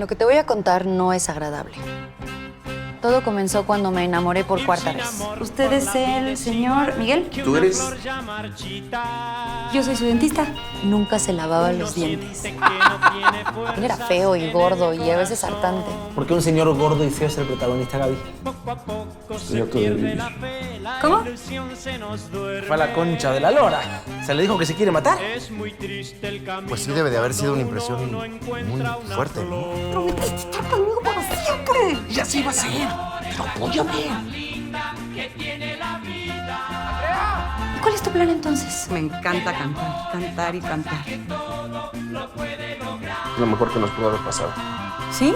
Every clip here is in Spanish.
Lo que te voy a contar no es agradable. Todo comenzó cuando me enamoré por cuarta vez. ¿Usted es el señor Miguel? ¿Tú eres? Yo soy su dentista. Nunca se lavaba los dientes. Él era feo y gordo y a veces hartante. ¿Por qué un señor gordo y feo es el protagonista, Gaby? Yo que vivir. ¿Cómo? Fue a la concha de la lora. ¿Se le dijo que se quiere matar? Pues sí, debe de haber sido una impresión muy fuerte, ¿no? Prometiste estar conmigo para siempre. Y así va a ser. Pero apóyame. ¿Y cuál es tu plan entonces? Me encanta cantar y cantar. Lo mejor que nos pudo haber pasado. ¿Sí?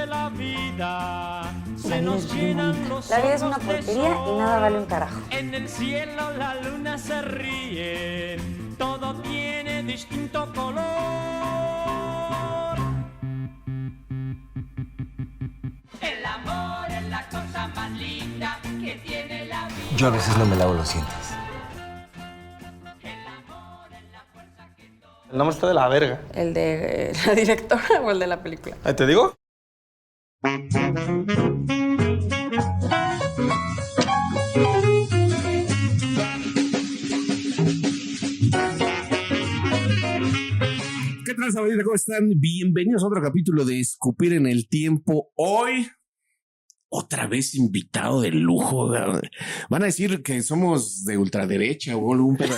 La vida La vida es bien bonita. La vida es una porquería y nada vale un carajo. en el cielo la luna se ríe, todo tiene distinto color. El amor es la cosa más linda que tiene la vida. Yo a veces no me lavo los dientes. El nombre está de la verga. ¿El de la directora o el de la película? ¿Ahí te digo? ¿Qué tal, sabrina? ¿Cómo están? Bienvenidos a otro capítulo de Escupir en el Tiempo. Hoy, otra vez invitado de lujo. Van a decir que somos de ultraderecha o algún pedo.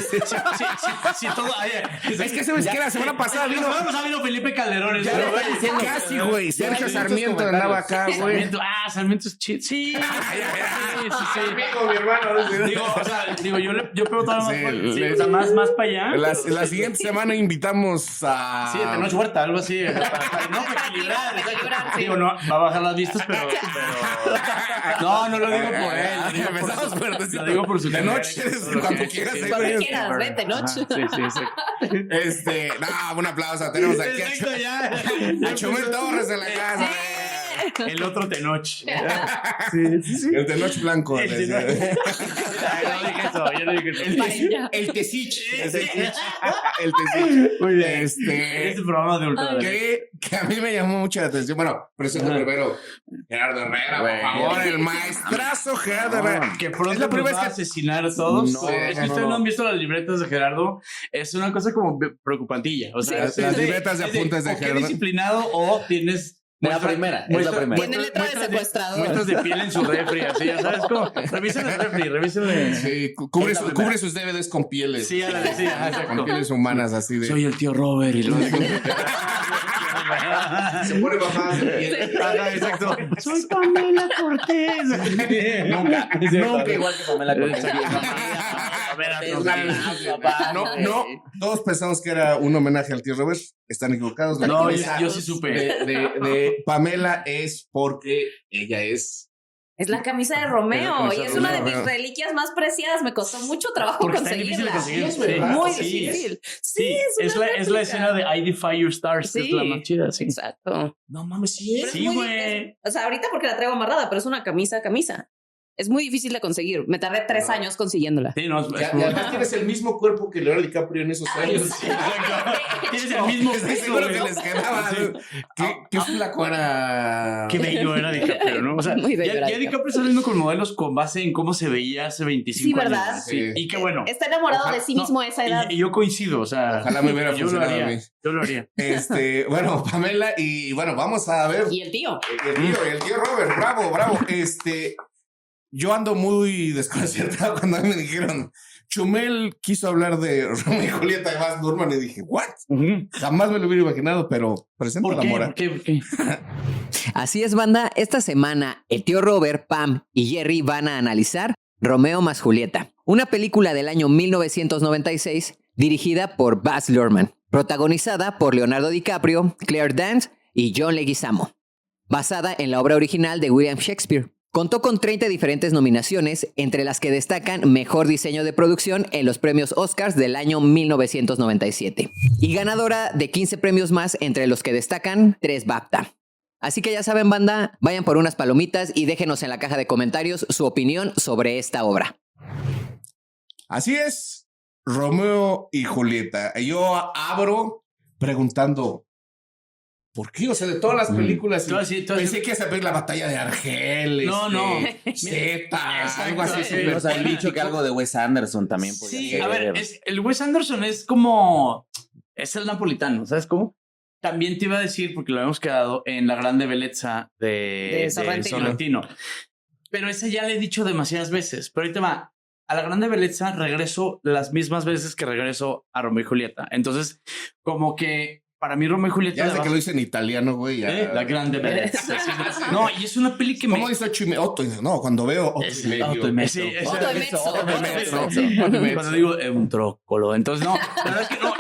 Sí, todo. Es que sabes que la semana pasada vino Felipe Calderón. casi, güey. Sergio Sarmiento andaba acá, güey. Sarmiento es chido. Sí. Amigo, mi hermano. Yo pego todavía más para allá. La siguiente semana invitamos a... Sí, de Tenoch Huerta, algo así. Para equilibrar. Digo, no, va a bajar las vistas, pero... No lo digo por él. Empezamos fuertes. Lo digo por su Tenoch, cuando quieras. Cuando quieras, vete, ¿no? Sí. Un aplauso. Tenemos aquí a Chumel Torres en la casa. El otro Tenoch. El Tenoch blanco. Yo no dije eso. El Tesich. El Tesich. Muy bien. Este programa de ultra. que a mí me llamó mucho la atención. Bueno, presento primero Gerardo Herrera, por favor, el maestrazo Gerardo Herrera. Que pronto Es la primera vez va a que asesinar a todos. No, Es que ustedes no han visto las libretas de Gerardo. Es una cosa como preocupantilla. O sea, las libretas de apuntes de o qué Gerardo. disciplinado o tienes... Es la primera. Tiene letra de secuestrador. Muestras de piel en su refri, así, ya sabes cómo. Revisen el refri, revísenle. Sí, cubre sus DVDs con pieles. Sí, exacto. Con pieles humanas así de... Soy el tío Robert y luego... Se pone mamadas de piel. Exacto. Soy Pamela Cortés. Nunca igual que Pamela Cortés. No, todos pensamos que era un homenaje al tío Robert. Están equivocados. No, yo sí supe. De Pamela es porque ella es... Es la camisa de Romeo Es la camisa y es de una de Romeo. mis reliquias más preciadas. Me costó mucho trabajo Porque está difícil de conseguirla. conseguir. Sí, Muy sí. difícil. Sí, es una la réplica. escena de I Defy Your Stars, que es la más chida, sí. Exacto. No mames, sí Pero es. es Sí, muy güey. difícil. O sea, ahorita porque la traigo amarrada, pero es una camisa. Es muy difícil de conseguir. Me tardé 3 años consiguiéndolo. Sí, no, Y además tienes el mismo cuerpo que Leonardo DiCaprio en esos años. Sí, exacto. Tienes el mismo Estoy peso, seguro güey. que les quedaba. Sí. ¿Qué flaco era? Qué bello era DiCaprio, ¿no? O sea, Muy bello era ya DiCaprio está saliendo con modelos con base en cómo se veía hace 25 Sí, años. ¿verdad? Sí. Y qué bueno. Está enamorado de sí mismo a esa edad. Y yo coincido, o sea. Ojalá me hubiera yo lo funcionado a haría. mí. Yo lo haría. Bueno, Pamela, y bueno, vamos a ver. Y el tío. El tío Robert, bravo. Yo ando muy desconcertado cuando a mí me dijeron, Chumel quiso hablar de Romeo y Julieta y Baz Luhrmann y dije, ¿what? Jamás me lo hubiera imaginado, pero presenta ¿Por la qué? mora. ¿Por qué? ¿Por qué? Así es, banda. Esta semana, el tío Robert, Pam y Jerry van a analizar Romeo más Julieta, una película del año 1996 dirigida por Baz Luhrmann, protagonizada por Leonardo DiCaprio, Claire Danes y John Leguizamo, basada en la obra original de William Shakespeare. Contó con 30 diferentes nominaciones, entre las que destacan Mejor Diseño de Producción en los premios Oscars del año 1997, y ganadora de 15 premios más, entre los que destacan 3 BAFTA. Así que ya saben, banda, vayan por unas palomitas y déjenos en la caja de comentarios su opinión sobre esta obra. Así es, Romeo y Julieta. Yo abro preguntando, ¿Por qué? O sea, de todas las películas. Pensé que ibas a ver la batalla de Argel. No. Z, algo así. Nos han dicho que algo de Wes Anderson también podía Sí, ser. a ver, el Wes Anderson es como... Es el napolitano, ¿sabes cómo? También te iba a decir, porque lo habíamos quedado en La Grande Bellezza de Sorrentino. Pero ese ya le he dicho demasiadas veces. Pero ahorita va. A La Grande Bellezza regreso las mismas veces que regreso a Romeo y Julieta. Entonces, como que para mí Romeo y Julieta... Ya desde que lo hice en italiano, güey. La Grande Bellezza. No, y es una peli que ¿Cómo dice Otto? No, cuando veo Otto y Mezzo. Cuando digo un trócolo. Entonces, no, la verdad es que no.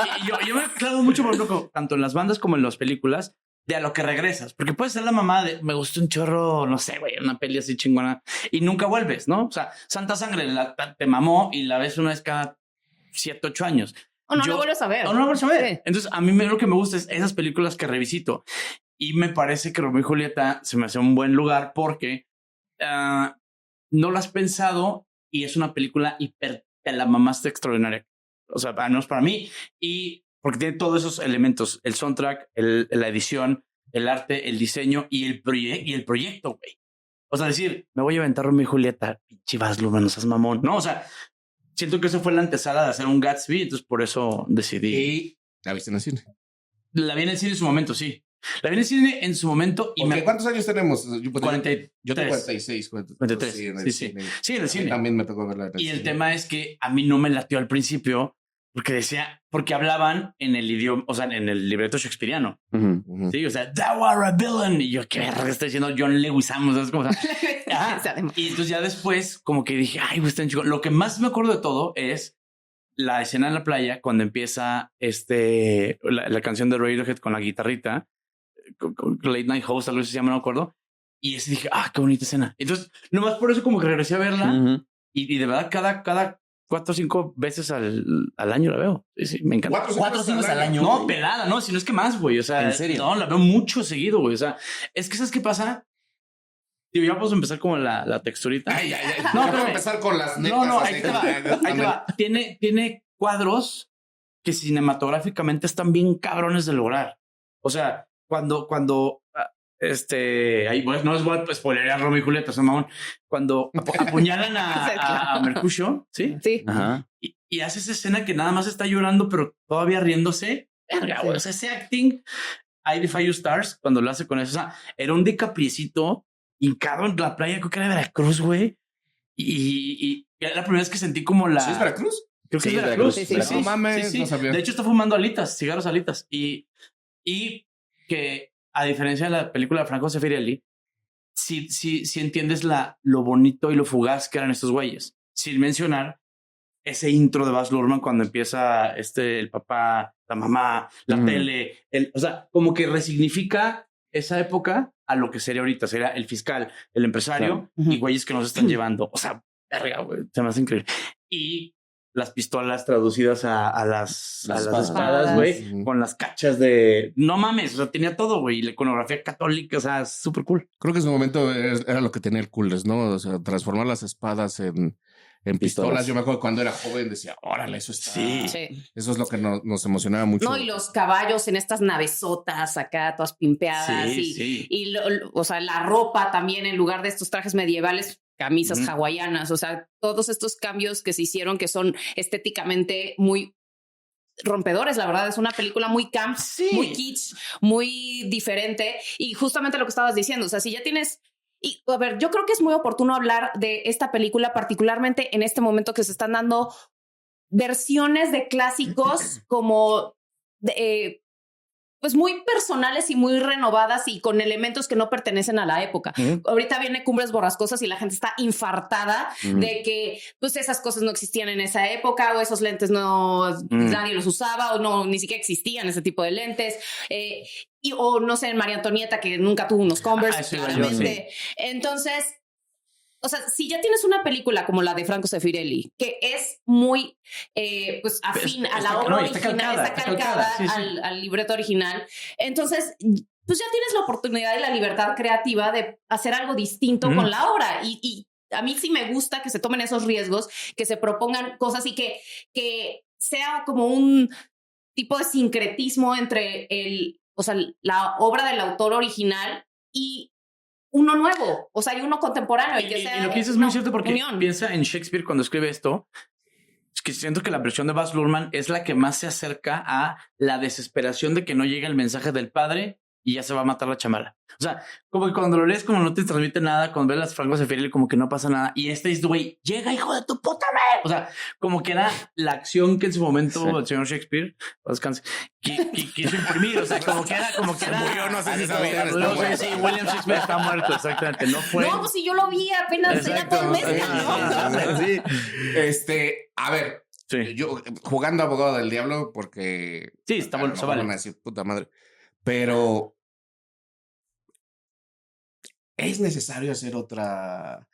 Yo me he clavo mucho, por ejemplo, tanto en las bandas como en las películas, de a lo que regresas. Porque puedes ser la mamá de, me gustó un chorro, no sé, güey, una peli así chingona, y nunca vuelves, ¿no? O sea, Santa Sangre te mamó y la ves una vez cada 7, 8 años. O no lo vuelves a ver. Sí. Entonces, a mí lo que me gusta es esas películas que revisito. Y me parece que Romeo y Julieta se me hace un buen lugar porque no lo has pensado y es una película te la mamaste extraordinaria. O sea, al menos para mí. Y porque tiene todos esos elementos: el soundtrack, la edición, el arte, el diseño y el proyecto, güey. O sea, decir, me voy a aventar Romeo y Julieta, pinche Baz Luhrmann, no seas mamón. No, o sea, siento que eso fue la antesala de hacer un Gatsby, entonces por eso decidí. ¿Y la viste en el cine? La vi en el cine en su momento, sí. La vi en el cine en su momento. Y ¿Cuántos años tenemos? Yo tengo 46. 43. Sí, en el cine. También me tocó verla. Y el tema es que a mí no me latió al principio porque hablaban en el idioma, o sea, en el libreto shakespeariano. Sí, o sea, thou art a villain. Y yo, ¿qué verga está diciendo John Leguizamo? ¿Sabes cómo? Y entonces ya después, como que dije, ay, güey, está en chico. Lo que más me acuerdo de todo es la escena en la playa cuando empieza la canción de Radiohead con la guitarrita, con Late Night Host, algo así se llama, no me acuerdo. Y ese dije, qué bonita escena. Entonces, nomás por eso como que regresé a verla. Y de verdad, cada 4 o 5 veces al año la veo. Sí, me encanta. 4 o 5 al año. No, pelada, no, si no es que más, güey. O sea, ¿en serio? No, la veo mucho seguido, güey. O sea, es que ¿sabes qué pasa? Digo, ya vamos a empezar como la texturita. Ay. No, pero empezar con las netas. No, ahí te va. Tiene cuadros que cinematográficamente están bien cabrones de lograr. O sea, cuando ahí no les voy a spoilerear a Romeo y Julieta, son mamón. Cuando apuñalan a Mercutio, ¿sí? Sí. Ajá. Y hace esa escena que nada más está llorando, pero todavía riéndose. Verga, güey. O sea, ese acting, I Defy You Stars, cuando lo hace con eso, o sea, era un DiCapriecito hincado en la playa, creo que era de Veracruz, güey. Y era la primera vez que sentí como la... ¿Sí es Veracruz? Creo que es Veracruz. Sí. No mames, no sabía. De hecho, está fumando cigarros alitas. Y que, a diferencia de la película de Franco Sefirelli, sí entiendes lo bonito y lo fugaz que eran estos güeyes. Sin mencionar ese intro de Baz Luhrmann cuando empieza el papá, la mamá, la tele. O sea, como que resignifica esa época a lo que sería ahorita. Sería el fiscal, el empresario y güeyes que nos están llevando. O sea, verga, güey, se me hace increíble. Y las pistolas traducidas a las espadas, güey, con las cachas de... No mames, o sea, tenía todo, güey. La iconografía católica, o sea, súper cool. Creo que en su momento era lo que tenía el Coolers, ¿no? O sea, transformar las espadas en pistolas. Yo me acuerdo cuando era joven, decía, órale, eso está... Sí. Eso es lo que nos emocionaba mucho. No, y los caballos en estas navesotas acá, todas pimpeadas. Sí. Y o sea, la ropa también, en lugar de estos trajes medievales, camisas hawaianas. O sea, todos estos cambios que se hicieron que son estéticamente muy rompedores. La verdad, es una película muy camp, muy kitsch, muy diferente. Y justamente lo que estabas diciendo, o sea, si ya tienes... Y a ver, yo creo que es muy oportuno hablar de esta película, particularmente en este momento que se están dando versiones de clásicos como pues muy personales y muy renovadas y con elementos que no pertenecen a la época. Ahorita viene Cumbres Borrascosas y la gente está infartada de que pues esas cosas no existían en esa época o esos lentes nadie los usaba o no ni siquiera existían ese tipo de lentes. O no sé, en María Antonieta, que nunca tuvo unos Converse. Entonces, o sea, si ya tienes una película como la de Franco Sefirelli, que es muy pues afín a la obra original, está calcada al libreto original, entonces pues ya tienes la oportunidad y la libertad creativa de hacer algo distinto con la obra. Y a mí sí me gusta que se tomen esos riesgos, que se propongan cosas y que sea como un tipo de sincretismo entre o sea, la obra del autor original y uno nuevo, o sea, hay uno contemporáneo. Y lo que dices es muy cierto porque piensa en Shakespeare cuando escribe esto. Es que siento que la versión de Baz Luhrmann es la que más se acerca a la desesperación de que no llega el mensaje del padre y ya se va a matar la chamala. O sea, como que cuando lo lees como no te transmite nada, cuando ves las Franco Sefirelli como que no pasa nada. Y este dice, güey, llega hijo de tu puta madre. O sea, como que era la acción que en su momento el señor Shakespeare, descanse, quiso imprimir. O sea, como que era... murió, no sé si sabían. No sé si William Shakespeare está muerto, exactamente. No fue... No, pues si yo lo vi apenas ya todo el mes. Sí. A ver, yo jugando abogado del diablo porque... Sí, está bueno, eso van vale. a decir, puta madre. Pero... ¿es necesario hacer otra?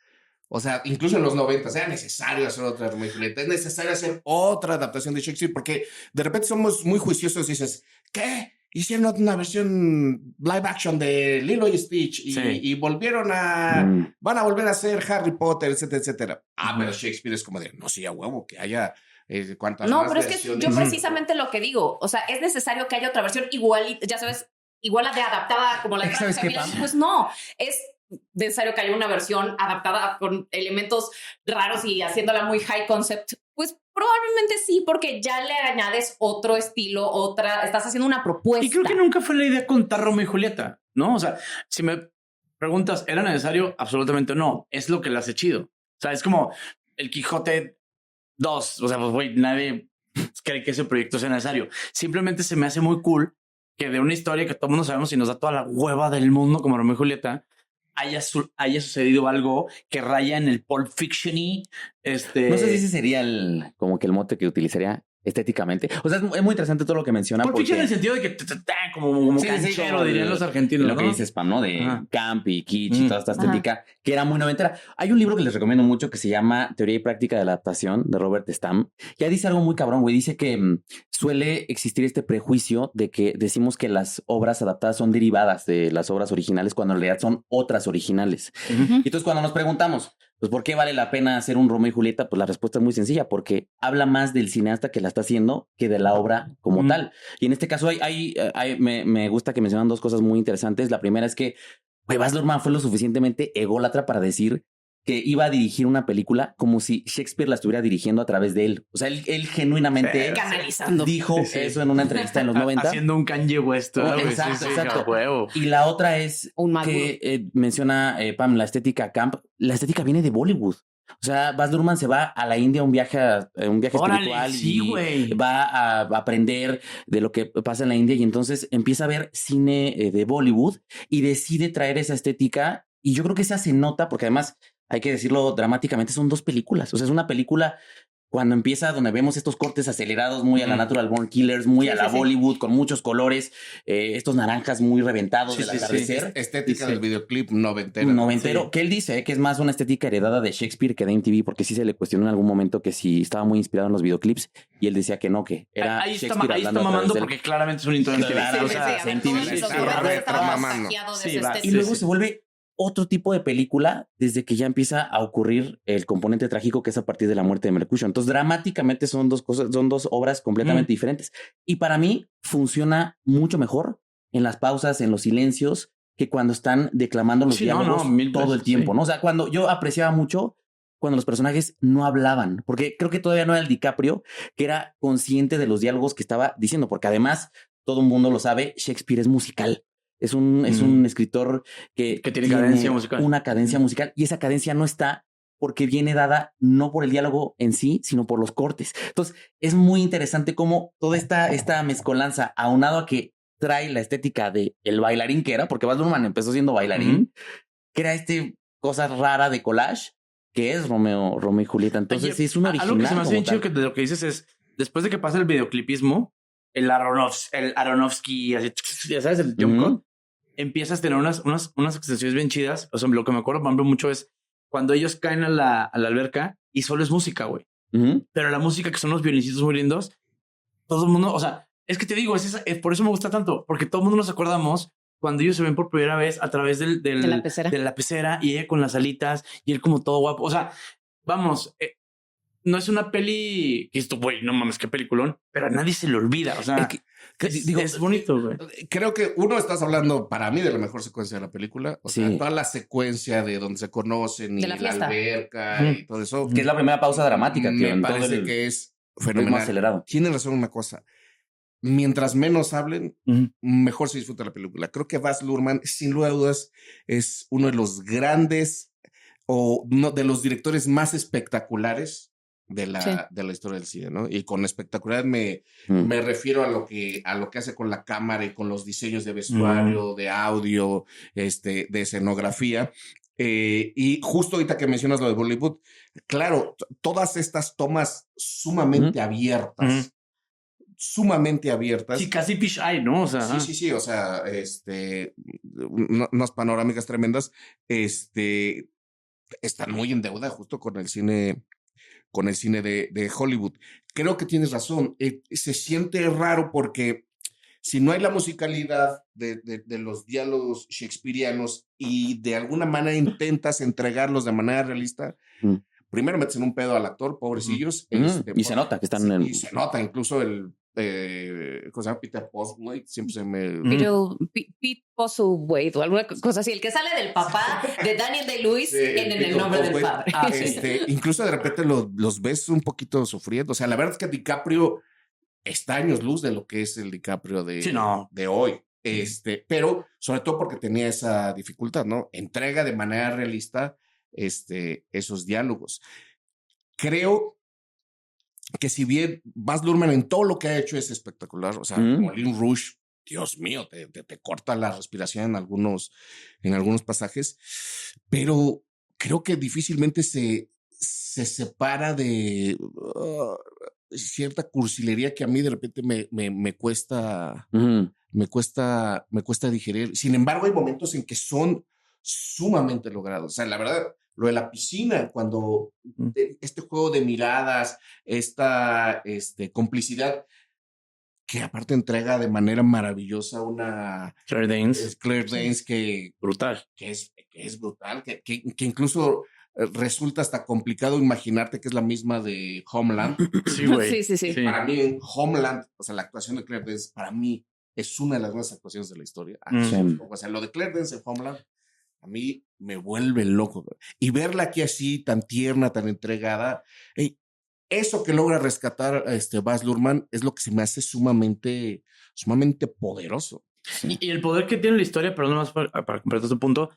O sea, incluso en los 90 era necesario hacer otra Romeo y Julieta. Es necesario hacer otra adaptación de Shakespeare porque de repente somos muy juiciosos y dices, ¿qué? Hicieron una versión live action de Lilo y Stitch y volvieron a... Van a volver a hacer Harry Potter, etcétera, etcétera. Pero Shakespeare es como de, no, sí, a huevo, que haya... No, pero es que yo precisamente lo que digo, o sea, es necesario que haya otra versión igual, ya sabes, igual de adaptada como la de ¿Sabes qué, Pam? Pues no, es necesario que haya una versión adaptada con elementos raros y haciéndola muy high concept. Pues probablemente sí, porque ya le añades otro estilo, estás haciendo una propuesta. Y creo que nunca fue la idea contar Romeo y Julieta, ¿no? O sea, si me preguntas, ¿era necesario? Absolutamente no. Es lo que le hace chido. O sea, es como el Quijote 2. O sea, pues güey, nadie cree que ese proyecto sea necesario. Simplemente se me hace muy cool que de una historia que todo el mundo sabemos y nos da toda la hueva del mundo como Romeo y Julieta haya sucedido algo que raya en el Pulp Fiction-y. No sé si ese sería como que el mote que utilizaría estéticamente. O sea, es muy interesante todo lo que menciona. Pulp Fiction en el sentido de que como canchero, dirían los argentinos. Lo que dices, Pam, ¿no? De camp y kitsch y toda esta estética que era muy noventera. Hay un libro que les recomiendo mucho que se llama Teoría y Práctica de la Adaptación de Robert Stam. Ya dice algo muy cabrón, güey. Dice que suele existir este prejuicio de que decimos que las obras adaptadas son derivadas de las obras originales cuando en realidad son otras originales. Y entonces cuando nos preguntamos, pues, ¿por qué vale la pena hacer un Romeo y Julieta? Pues la respuesta es muy sencilla, porque habla más del cineasta que la está haciendo que de la obra como tal. Y en este caso me gusta que mencionan dos cosas muy interesantes. La primera es que Baz Luhrmann fue lo suficientemente ególatra para decir que iba a dirigir una película como si Shakespeare la estuviera dirigiendo a través de él. O sea, él genuinamente dijo eso en una entrevista en los 90. Haciendo un Kanye West. Exacto. Y la otra es que menciona Pam, la estética camp. La estética viene de Bollywood. O sea, Baz Luhrmann se va a la India, un viaje espiritual y va a aprender de lo que pasa en la India y entonces empieza a ver cine de Bollywood y decide traer esa estética y yo creo que esa se nota porque además hay que decirlo dramáticamente, son dos películas. O sea, es una película cuando empieza donde vemos estos cortes acelerados muy a la Natural Born Killers, muy a la Bollywood, con muchos colores, estos naranjas muy reventados del atardecer. Estética del videoclip noventero. Que él dice que es más una estética heredada de Shakespeare que de MTV, porque sí se le cuestionó en algún momento que si estaba muy inspirado en los videoclips y él decía que no, que era Shakespeare ahí está mamando porque claramente es un intento de MTV. Y luego se vuelve otro tipo de película desde que ya empieza a ocurrir el componente trágico que es a partir de la muerte de Mercutio. Entonces, dramáticamente son dos cosas, son dos obras completamente diferentes. Y para mí funciona mucho mejor en las pausas, en los silencios, que cuando están declamando los diálogos todo el tiempo, ¿no? O sea, cuando yo apreciaba mucho cuando los personajes no hablaban, porque creo que todavía no era el DiCaprio que era consciente de los diálogos que estaba diciendo, porque además todo el mundo lo sabe, Shakespeare es musical. Es un escritor que tiene cadencia musical. Una cadencia musical y esa cadencia no está porque viene dada no por el diálogo en sí, sino por los cortes. Entonces, es muy interesante cómo toda esta mezcolanza, aunado a que trae la estética de el bailarín que era, porque Baz Luhrmann empezó siendo bailarín, que era cosa rara de collage, que es Romeo y Julieta. Entonces, sí es un original. Algo que se me hace bien chido que de lo que dices es, después de que pasa el videoclipismo, el Aronofsky, así, ya sabes, el jump cut, empiezas a tener unas extensiones bien chidas. O sea, lo que me acuerdo, por ejemplo, mucho es cuando ellos caen a la alberca y solo es música, güey. Pero la música que son los violincitos muy lindos, todo el mundo, o sea, es que te digo, por eso me gusta tanto, porque todo el mundo nos acordamos cuando ellos se ven por primera vez a través de la pecera y ella con las alitas y él como todo guapo. O sea, vamos, no es una peli que esto, güey, no mames, qué peliculón, pero a nadie se le olvida. O sea, es bonito, güey. Creo que estás hablando para mí de la mejor secuencia de la película. O sea, toda la secuencia de donde se conocen y la alberca y todo eso. Que es la primera pausa dramática. Me parece que es fenomenal. Acelerado. Tienen razón una cosa. Mientras menos hablen, mejor se disfruta la película. Creo que Baz Luhrmann, sin lugar a dudas, es uno de los grandes o uno de los directores más espectaculares de la historia del cine, ¿no? Y con espectacular me refiero a lo que hace con la cámara y con los diseños de vestuario, de audio, de escenografía. Y justo ahorita que mencionas lo de Bollywood, claro, todas estas tomas sumamente abiertas. Sumamente abiertas. Sí, casi fish eye, ¿no? O sea, sí. O sea, unas panorámicas tremendas. Están muy en deuda justo con el cine de Hollywood. Creo que tienes razón. Se siente raro porque si no hay la musicalidad de los diálogos shakespearianos y de alguna manera intentas entregarlos de manera realista, primero metes en un pedo al actor, pobrecillos. Y se nota que están y se nota, incluso el ¿cómo se llama? Peter Postlethwaite, siempre se me... Pete Postlethwaite o alguna cosa así, el que sale del papá de Daniel Day-Lewis en El nombre del padre. Incluso de repente los ves un poquito sufriendo. O sea, la verdad es que DiCaprio está años luz de lo que es el DiCaprio de hoy. Pero sobre todo porque tenía esa dificultad, ¿no? Entrega de manera realista esos diálogos. Creo que si bien Baz Luhrmann en todo lo que ha hecho es espectacular, o sea, Moulin Rouge, Dios mío, te corta la respiración en algunos pasajes, pero creo que difícilmente se separa de cierta cursilería que a mí de repente me cuesta digerir. Sin embargo, hay momentos en que son sumamente logrados. O sea, la verdad, lo de la piscina, cuando este juego de miradas, esta complicidad, que aparte entrega de manera maravillosa una Claire Danes. Claire Danes que brutal. Que es brutal, que incluso resulta hasta complicado imaginarte que es la misma de Homeland. Sí, güey. Sí. Para mí, en Homeland, o sea, la actuación de Claire Danes, para mí, es una de las buenas actuaciones de la historia. O sea, lo de Claire Danes en Homeland, a mí me vuelve loco. Y verla aquí así, tan tierna, tan entregada, eso que logra rescatar Baz Luhrmann es lo que se me hace sumamente poderoso. Y el poder que tiene la historia, pero no más para completar tu punto,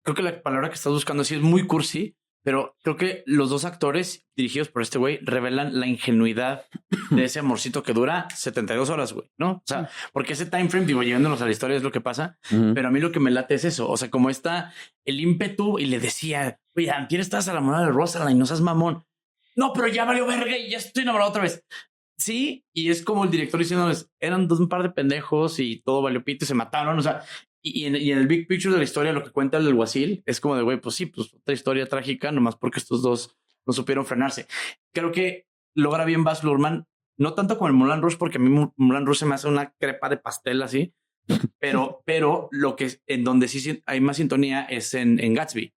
creo que la palabra que estás buscando sí es muy cursi, pero creo que los dos actores dirigidos por este güey revelan la ingenuidad de ese amorcito que dura 72 horas, güey, ¿no? O sea, porque ese time frame, digo, llevándonos a la historia es lo que pasa, pero a mí lo que me late es eso. O sea, como está el ímpetu y le decía, oye, antier estás enamorado de Rosalind y no seas mamón. No, pero ya valió verga y ya estoy enamorado otra vez. Sí, y es como el director diciéndoles, eran un par de pendejos y todo valió pito y se mataron, o sea... Y en el big picture de la historia, lo que cuenta el alguacil es como de, güey, pues sí, pues otra historia trágica, nomás porque estos dos no supieron frenarse. Creo que logra bien Baz Luhrmann, no tanto como el Moulin Rouge, porque a mí Moulin Rouge se me hace una crepa de pastel así, pero lo que en donde sí hay más sintonía es en Gatsby.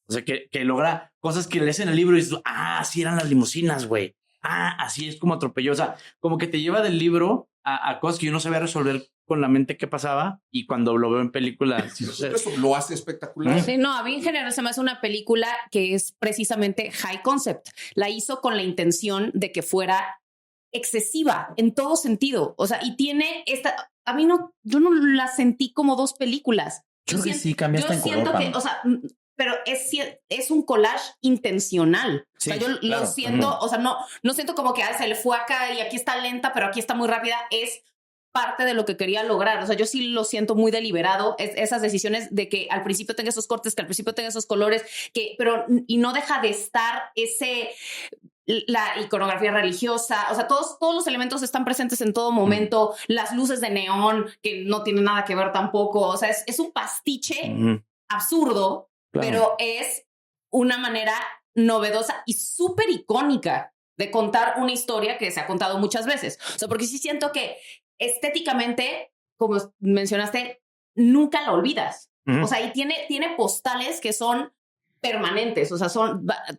O sea, que logra cosas que lees en el libro y dices, así eran las limusinas, güey. Así es como atropelló. O sea, como que te lleva del libro a cosas que yo no sabía resolver con la mente que pasaba, y cuando lo veo en película eso lo hace espectacular. Sí, no, a mí en general se me hace una película que es precisamente high concept. La hizo con la intención de que fuera excesiva en todo sentido. O sea, y tiene esta, a mí no, yo no la sentí como dos películas. Yo creo que sí cambiaste en color. Yo siento que, o sea, pero es un collage intencional. Sí, o sea, yo lo siento, o sea, no siento como que se le fue acá y aquí está lenta, pero aquí está muy rápida. Es parte de lo que quería lograr. O sea, yo sí lo siento muy deliberado, esas decisiones de que al principio tenga esos cortes, que al principio tenga esos colores, y no deja de estar la iconografía religiosa. O sea, todos los elementos están presentes en todo momento. Las luces de neón, que no tienen nada que ver tampoco. O sea, es un pastiche absurdo, pero es una manera novedosa y súper icónica de contar una historia que se ha contado muchas veces. O sea, porque sí siento que estéticamente, como mencionaste, nunca la olvidas. O sea, y tiene postales que son permanentes, o sea,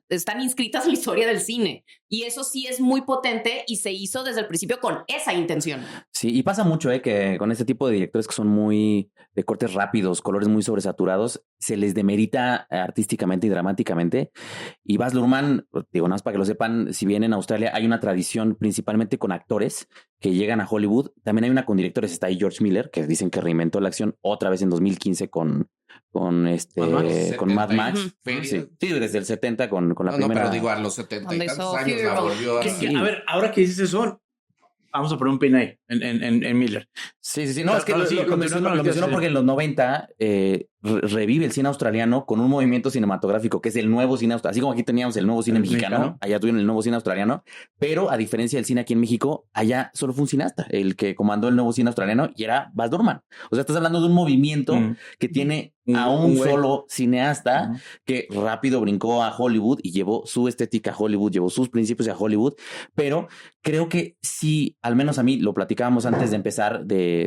están inscritas en la historia del cine. Y eso sí es muy potente y se hizo desde el principio con esa intención. Sí, y pasa mucho, que con este tipo de directores que son muy de cortes rápidos, colores muy sobresaturados, se les demerita artísticamente y dramáticamente. Y Baz Luhrmann, digo, nada más para que lo sepan, si bien en Australia hay una tradición principalmente con actores que llegan a Hollywood, también hay una con directores. Está ahí George Miller, que dicen que reinventó la acción otra vez en 2015 con Mad Max. Sí, desde el 70 con la primera. No, pero digo, a los 70 y tantos años la volvió a... A ver, ahora que dices eso, vamos a poner un pin ahí en Miller. Sí. No, es que lo menciono porque en los 90 revive el cine australiano con un movimiento cinematográfico que es el nuevo cine australiano. Así como aquí teníamos el nuevo cine mexicano, allá tuvieron el nuevo cine australiano, pero a diferencia del cine aquí en México, allá solo fue un cineasta el que comandó el nuevo cine australiano y era Baz Luhrmann. O sea, estás hablando de un movimiento que tiene a un solo cineasta que rápido brincó a Hollywood y llevó su estética a Hollywood, llevó sus principios a Hollywood, pero creo que sí, al menos a mí, lo platicábamos antes de empezar de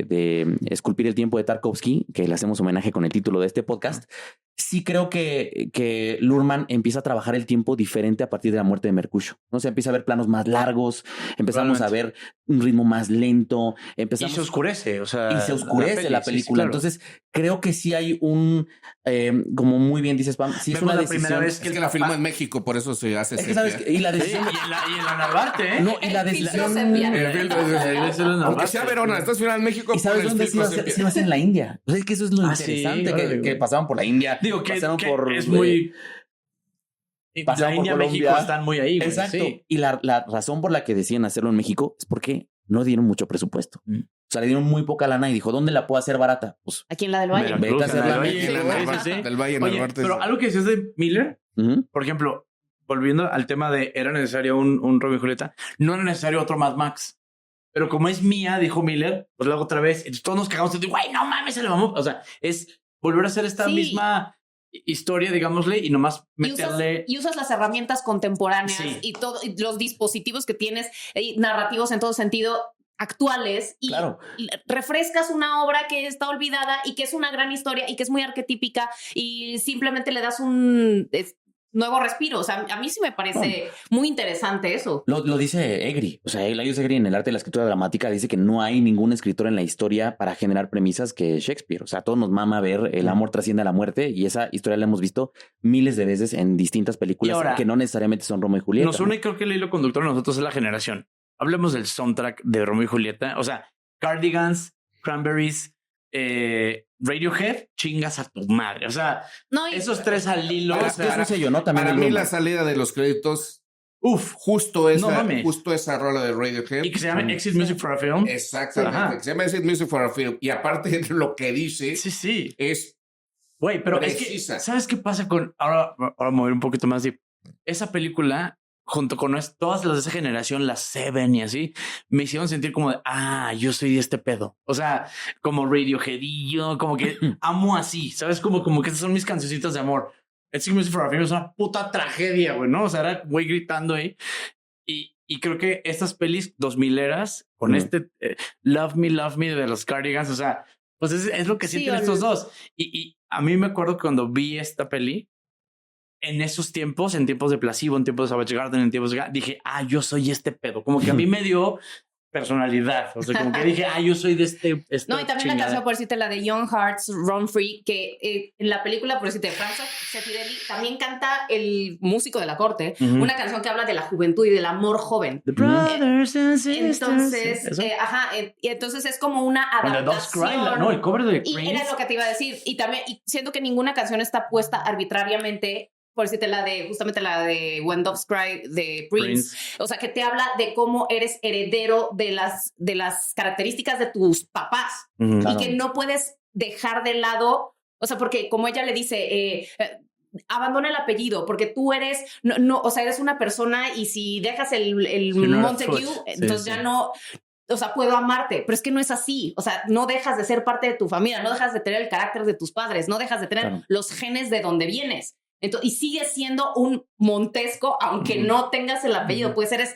Esculpir el tiempo de Tarkovsky, que le hacemos homenaje con el título de este podcast. Sí creo que Luhrmann empieza a trabajar el tiempo diferente a partir de la muerte de Mercutio. ¿No? Se empieza a ver planos más largos, empezamos a ver un ritmo más lento. Y se oscurece, o sea... Y se oscurece la película. Sí, claro. Entonces, creo que sí hay como muy bien dices, Pam, sí es una decisión... Es que la filmó en México, por eso se hace sepia. ¿Sabes? Y la decisión... y en la Narvarte, No, y la decisión... Aunque sea Verona, estás filmando en México... ¿Y sabes dónde se hace en la India? O sea, es que eso es lo interesante, que pasaban por la India. Digo que por, es muy... La India y México están muy ahí. Exacto. Sí. Y la razón por la que deciden hacerlo en México es porque no dieron mucho presupuesto. O sea, le dieron muy poca lana y dijo, ¿dónde la puedo hacer barata? Pues aquí en la del Valle. Vete a hacerla del Valle. Oye, pero algo que decías de Miller, por ejemplo, volviendo al tema de era necesario un Romeo y Julieta, no era necesario otro Mad Max. Pero como es mía, dijo Miller, pues lo hago otra vez. Entonces todos nos cagamos y digo, güey, no mames, se lo vamos. O sea, es volver a hacer esta misma historia, digámosle, y nomás meterle... Y usas las herramientas contemporáneas y los dispositivos que tienes, narrativos en todo sentido, actuales, y refrescas una obra que está olvidada y que es una gran historia y que es muy arquetípica y simplemente le das un... nuevo respiro. O sea, a mí sí me parece muy interesante eso. Lo dice Egri. O sea, Elias Egri en el arte de la escritura dramática dice que no hay ningún escritor en la historia para generar premisas que Shakespeare. O sea, a todos nos mama ver el amor trasciende a la muerte y esa historia la hemos visto miles de veces en distintas películas ahora, que no necesariamente son Romeo y Julieta. Nos une, creo que el hilo conductor de nosotros es la generación. Hablemos del soundtrack de Romeo y Julieta. O sea, Cardigans, Cranberries, Radiohead, chingas a tu madre. O sea, esos tres al hilo. Para mí la salida de los créditos, justo esa rola de Radiohead. Y que se llama Exit Music for a Film. Exactamente, que se llama Exit Music for a Film. Y aparte de lo que dice, es güey, pero precisa. Es que, ¿sabes qué pasa con... Ahora mover un poquito más deep. Esa película... junto con todas las de esa generación, las Seven y así, me hicieron sentir como de, yo soy de este pedo. O sea, como Radioheadillo, como que amo así, ¿sabes? Como que esas son mis cancioncitas de amor. Exit Music for a Film es una puta tragedia, güey, ¿no? O sea, era güey gritando ahí. Y creo que estas pelis 2000eras, con Love Me de los Cardigans, o sea, pues es lo que sienten estos dos. Y a mí me acuerdo que cuando vi esta peli, en esos tiempos, en tiempos de Placebo, en tiempos de Savage Garden, en tiempos de... dije, yo soy este pedo. Como que a mí me dio personalidad. O sea, como que dije, yo soy de este no, y también chingada. La canción, por decirte, la de Young Hearts, Run Free, que en la película, por decirte, Frances Zeffirelli también canta el músico de la corte, una canción que habla de la juventud y del amor joven. The Brothers and Sisters. Entonces, y entonces es como una adaptación. El cover de Prince. Y era lo que te iba a decir. Y también, siento que ninguna canción está puesta arbitrariamente, por decirte, justamente la de When Doves Cry de Prince. O sea, que te habla de cómo eres heredero de las características de tus papás y que no puedes dejar de lado, o sea, porque como ella le dice, abandona el apellido porque tú eres, o sea, eres una persona y si dejas el Montague, entonces ya no... O sea, puedo amarte, pero es que no es así. O sea, no dejas de ser parte de tu familia, no dejas de tener el carácter de tus padres, no dejas de tener los genes de donde vienes. Entonces, y sigues siendo un Montesco, aunque no tengas el apellido, pues eres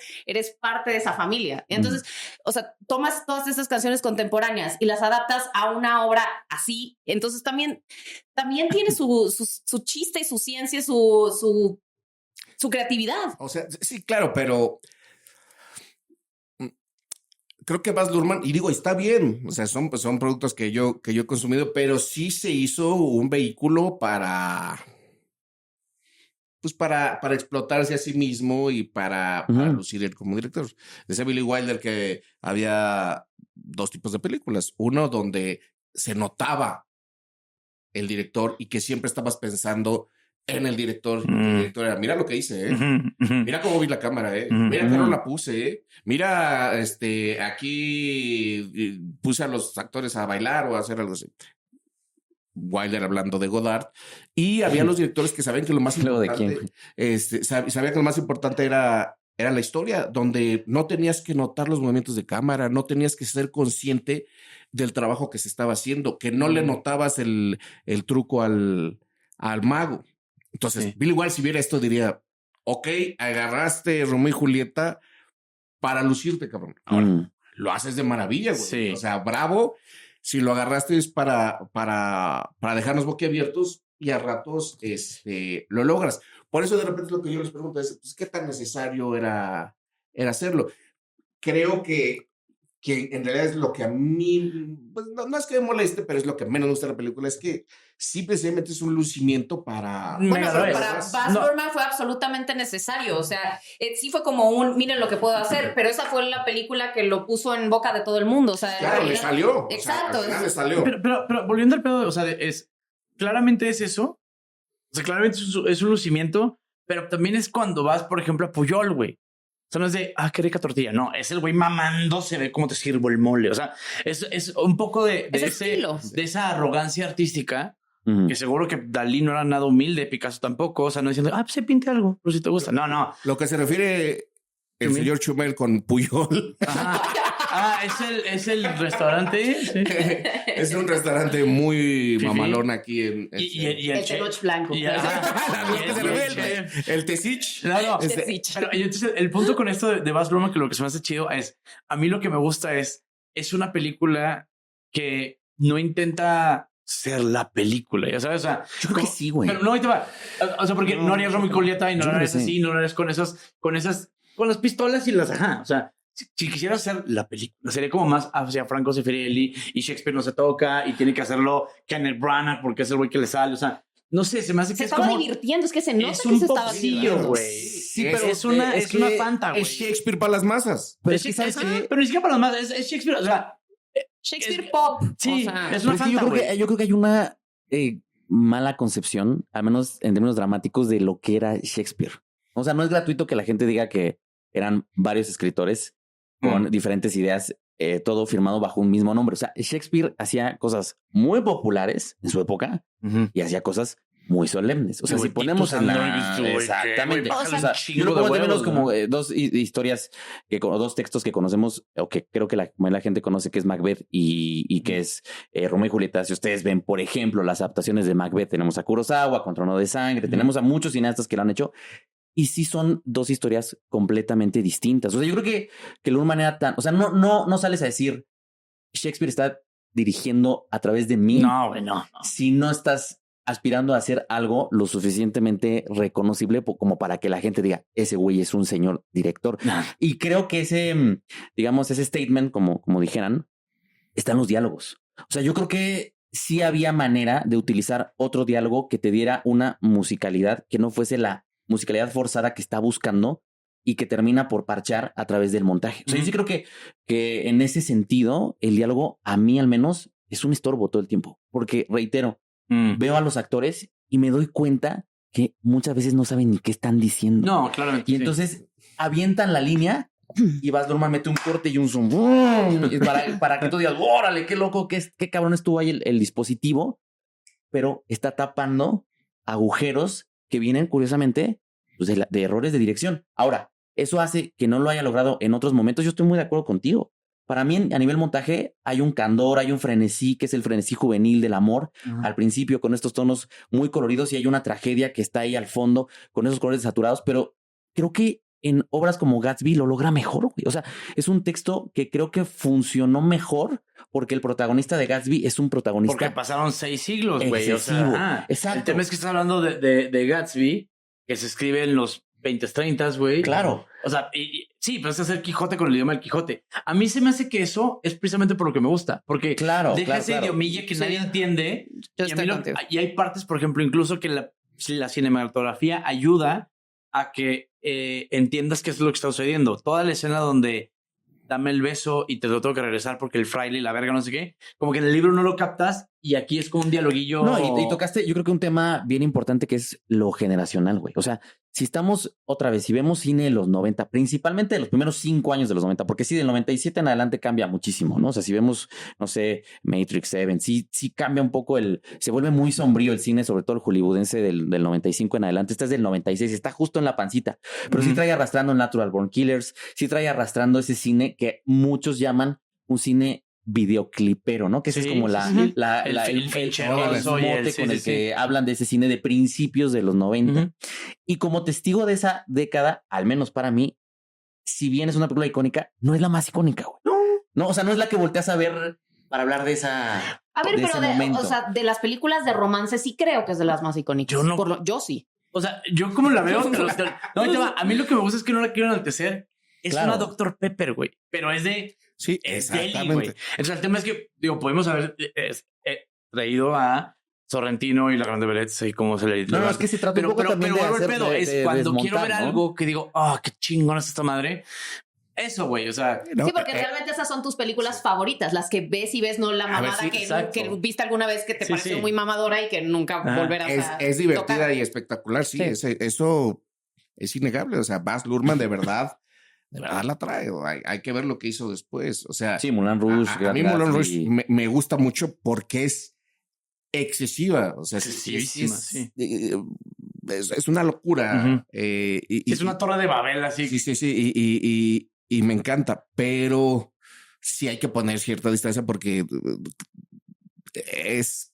parte de esa familia. Entonces, o sea, tomas todas esas canciones contemporáneas y las adaptas a una obra así. Entonces, también tiene su chiste y su ciencia, su creatividad. O sea, sí, claro, pero creo que Baz Luhrmann, y digo, está bien, o sea, son productos que yo he consumido, pero sí se hizo un vehículo para explotarse a sí mismo y para lucir él como director. Decía Billy Wilder que había dos tipos de películas. Uno donde se notaba el director y que siempre estabas pensando en el director. El director era, mira lo que hice, mira cómo vi la cámara, mira cómo la puse, mira, aquí puse a los actores a bailar o a hacer algo así. Wilder hablando de Godard, y había los directores que sabían que lo más importante, sabían que lo más importante era la historia, donde no tenías que notar los movimientos de cámara, no tenías que ser consciente del trabajo que se estaba haciendo, que no le notabas el truco al mago. Entonces, Billy Wilder, si viera esto, diría, ok, agarraste Romeo y Julieta para lucirte, cabrón. Ahora, lo haces de maravilla, güey. Sí. O sea, bravo. Si lo agarraste es para dejarnos boquiabiertos y a ratos lo logras. Por eso de repente lo que yo les pregunto es, pues, ¿qué tan necesario era hacerlo? Creo que en realidad es lo que a mí, pues no es que me moleste, pero es lo que menos me gusta de la película, es que simplemente es un lucimiento para... Bueno, pero para Baz Luhrmann fue absolutamente necesario. O sea, sí fue como miren lo que puedo hacer, pero esa fue la película que lo puso en boca de todo el mundo. O sea, claro, le salió. Exacto. O sea, al final le salió. Pero volviendo al pedo, o sea, claramente es eso. O sea, claramente es un lucimiento, pero también es cuando vas, por ejemplo, a Puyol, güey. O sea, no es de, qué rica tortilla. No, es el güey mamándose de cómo te sirvo el mole. O sea, es un poco de esa arrogancia artística, que seguro que Dalí no era nada humilde, Picasso tampoco. O sea, no diciendo, pues se pinte algo, pero si te gusta. No. Lo que se refiere el señor Chumel con Puyol. Es el restaurante. Sí. Es un restaurante muy mamalón aquí en... Y el Tenoch Blanco. El Tesich. No. Pero, y entonces el punto con esto de Baz Luhrmann, que lo que se me hace chido es, a mí lo que me gusta es una película que no intenta ser la película, ya sabes, o sea, yo creo que sí, güey. Pero no, ahí te va. O sea, porque no harías Romeo y Julieta y no lo harías así, no lo harías con las pistolas y las, o sea, si quisiera hacer la película, sería como más hacia Franco Zeffirelli y Shakespeare no se toca y tiene que hacerlo Kenneth Branagh porque es el güey que le sale, o sea, no sé, se me hace que es como... Se estaba divirtiendo, es que se nota es que un se estaba divirtiendo, güey. Sí, pero es una fanta, güey. Es Shakespeare para las masas. Pero es que, ¿sabes qué? Pero ni siquiera para las masas, es Shakespeare, o sea... Shakespeare pop. Sí, o sea, es una fanta, yo creo que hay una mala concepción, al menos en términos dramáticos, de lo que era Shakespeare. O sea, no es gratuito que la gente diga que eran varios escritores con diferentes ideas, todo firmado bajo un mismo nombre. O sea, Shakespeare hacía cosas muy populares en su época y hacía cosas muy solemnes. O sea, si ponemos en la... Exactamente. O sea, yo lo pongo menos como dos historias, dos textos que conocemos, o que creo que la gente conoce, que es Macbeth y que es Romeo y Julieta. Si ustedes ven, por ejemplo, las adaptaciones de Macbeth, tenemos a Kurosawa con Trono de Sangre, tenemos a muchos cineastas que lo han hecho. Y sí son dos historias completamente distintas. O sea, yo creo que de una manera tan... O sea, no sales a decir Shakespeare está dirigiendo a través de mí. No, güey, no. Si no estás aspirando a hacer algo lo suficientemente reconocible como para que la gente diga, ese güey es un señor director. No. Y creo que ese statement, como dijeran, está en los diálogos. O sea, yo creo que sí había manera de utilizar otro diálogo que te diera una musicalidad que no fuese la musicalidad forzada que está buscando y que termina por parchar a través del montaje. O sea, yo sí creo que en ese sentido, el diálogo, a mí al menos, es un estorbo todo el tiempo. Porque, reitero, veo a los actores y me doy cuenta que muchas veces no saben ni qué están diciendo. No, claramente. Y entonces avientan la línea y Baz Luhrmann mete un corte y un zoom para que tú digas, órale, qué loco, qué cabrón estuvo ahí el dispositivo, pero está tapando agujeros que vienen, curiosamente, pues de errores de dirección. Ahora, eso hace que no lo haya logrado en otros momentos. Yo estoy muy de acuerdo contigo. para mí a nivel montaje hay un candor, hay un frenesí, que es el frenesí juvenil del amor, al principio con estos tonos muy coloridos, y hay una tragedia que está ahí al fondo con esos colores saturados, pero creo que en obras como Gatsby lo logra mejor, güey. O sea, es un texto que creo que funcionó mejor porque el protagonista de Gatsby es un protagonista. Porque pasaron 6 siglos, güey. O excesivo. sea, Exacto. El tema es que estás hablando de Gatsby, que se escribe en los 20s, 30s, güey. Claro. O sea, sí, pero es hacer Quijote con el idioma del Quijote. A mí se me hace que eso es precisamente por lo que me gusta. Porque deja ese idiomilla que nadie entiende. Y hay partes, por ejemplo, incluso que la cinematografía ayuda a que entiendas qué es lo que está sucediendo. Toda la escena donde dame el beso y te lo tengo que regresar porque el fraile y la verga no sé qué, como que en el libro no lo captas y aquí es como un dialoguillo. No, y tocaste, yo creo que un tema bien importante que es lo generacional, güey. O sea, si estamos otra vez, si vemos cine de los 90, principalmente de los primeros 5 años de los 90, porque sí, del 97 en adelante cambia muchísimo, ¿no? O sea, si vemos, no sé, Matrix 7, sí cambia un poco se vuelve muy sombrío el cine, sobre todo el hollywoodense del 95 en adelante. Este es del 96, está justo en la pancita, pero sí trae arrastrando Natural Born Killers, sí trae arrastrando ese cine que muchos llaman un cine videoclipero, ¿no? Que ese es como el mote con el que hablan de ese cine de principios de los 90. Y como testigo de esa década, al menos para mí, si bien es una película icónica, no es la más icónica, güey. No, o sea, no es la que volteas a ver para hablar de esa. A ver, pero de las películas de romance sí creo que es de las más icónicas. Yo no. Yo sí. O sea, yo como la veo. A mí lo que me gusta es que no la quiero enaltecer. Es una Dr. Pepper, güey. Pero es de. Sí, exactamente. Entonces, el tema es que, podemos haber traído a Sorrentino y La Grande Belette, y cómo se le... No, es que se trata un poco también de hacer... Pero es cuando quiero ver algo que digo, qué chingón es esta madre. Eso, güey, o sea... Sí, porque realmente esas son tus películas favoritas, las que ves y ves, no la mamada que viste alguna vez que te pareció muy mamadora y que nunca volverás a Es divertida tocar. y espectacular, sí. Eso es innegable. O sea, Baz Luhrmann de verdad la trae. Hay que ver lo que hizo después. O sea, sí, Moulin Rouge. A mí Moulin Rouge me gusta mucho porque es excesiva. O sea, es una locura. Es una torre de Babel, así. Sí. Y me encanta, pero sí hay que poner cierta distancia porque es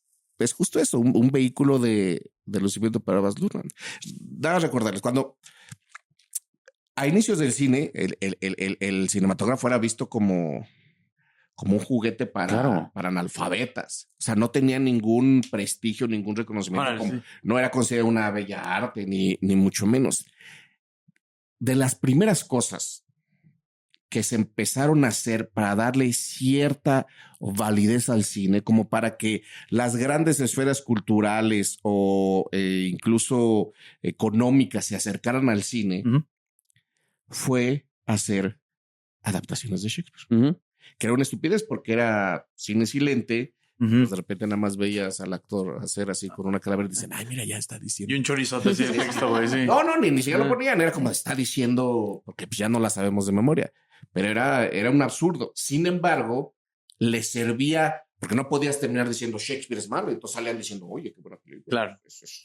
justo eso, un vehículo de lucimiento para Baz Luhrmann. Nada más recordarles, cuando a inicios del cine, el cinematógrafo era visto como un juguete para analfabetas. O sea, no tenía ningún prestigio, ningún reconocimiento. No era considerado una bella arte, ni mucho menos. De las primeras cosas que se empezaron a hacer para darle cierta validez al cine, como para que las grandes esferas culturales o incluso económicas se acercaran al cine, fue hacer adaptaciones de Shakespeare. Que era una estupidez porque era cine silente. Pues de repente nada más veías al actor hacer así con una calavera y dicen, ay, mira, ya está diciendo. Y un chorizote así de texto, güey, sí. No, ni siquiera lo ponían. Era como está diciendo, porque pues ya no la sabemos de memoria. Pero era un absurdo. Sin embargo, le servía, porque no podías terminar diciendo Shakespeare es malo. Entonces salían diciendo, oye, qué buena película. Claro. Es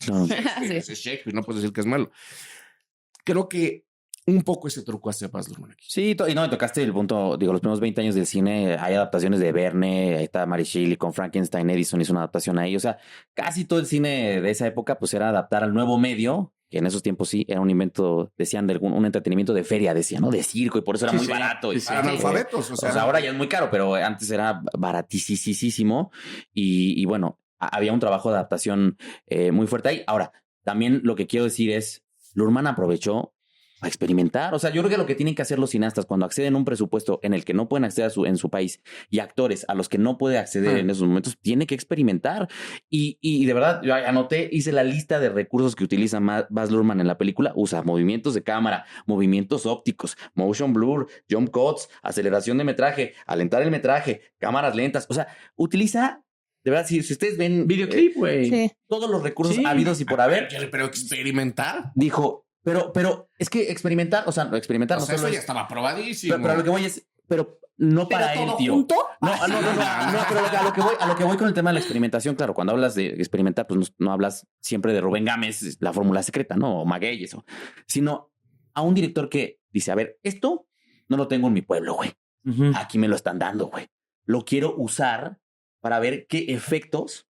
Shakespeare, no puedes decir que es malo. Creo que un poco ese truco hace Baz Luhrmann aquí. Sí, y no, tocaste el punto, los primeros 20 años del cine, hay adaptaciones de Verne, ahí está Mary Shelley con Frankenstein, Edison hizo una adaptación ahí, o sea, casi todo el cine de esa época pues era adaptar al nuevo medio, que en esos tiempos sí era un invento, decían, de un entretenimiento de feria, decían, ¿no? De circo, y por eso era muy barato. Para analfabetos, o sea, ahora ya es muy caro, pero antes era baratísimo, y bueno, había un trabajo de adaptación muy fuerte ahí. Ahora, también lo que quiero decir es, Luhrmann aprovechó a experimentar. O sea, yo creo que lo que tienen que hacer los cineastas cuando acceden a un presupuesto en el que no pueden acceder en su país y actores a los que no puede acceder en esos momentos, tiene que experimentar. Y de verdad, yo anoté, hice la lista de recursos que utiliza Baz Luhrmann en la película. Usa movimientos de cámara, movimientos ópticos, motion blur, jump cuts, aceleración de metraje, alentar el metraje, cámaras lentas. O sea, utiliza... De verdad, si ustedes ven... Videoclip, güey. Todos los recursos habidos y por haber. Pero experimentar. Dijo... Pero es que experimentar, o sea, experimentar... O sea, eso ya estaba probadísimo. Pero lo que voy es... Pero no para él, tío. ¿Junto? No, pero a lo que voy con el tema de la experimentación, claro, cuando hablas de experimentar, pues no hablas siempre de Rubén Gámez, la fórmula secreta, ¿no? O Maguey, eso. Sino a un director que dice, a ver, esto no lo tengo en mi pueblo, güey. Aquí me lo están dando, güey. Lo quiero usar para ver qué efectos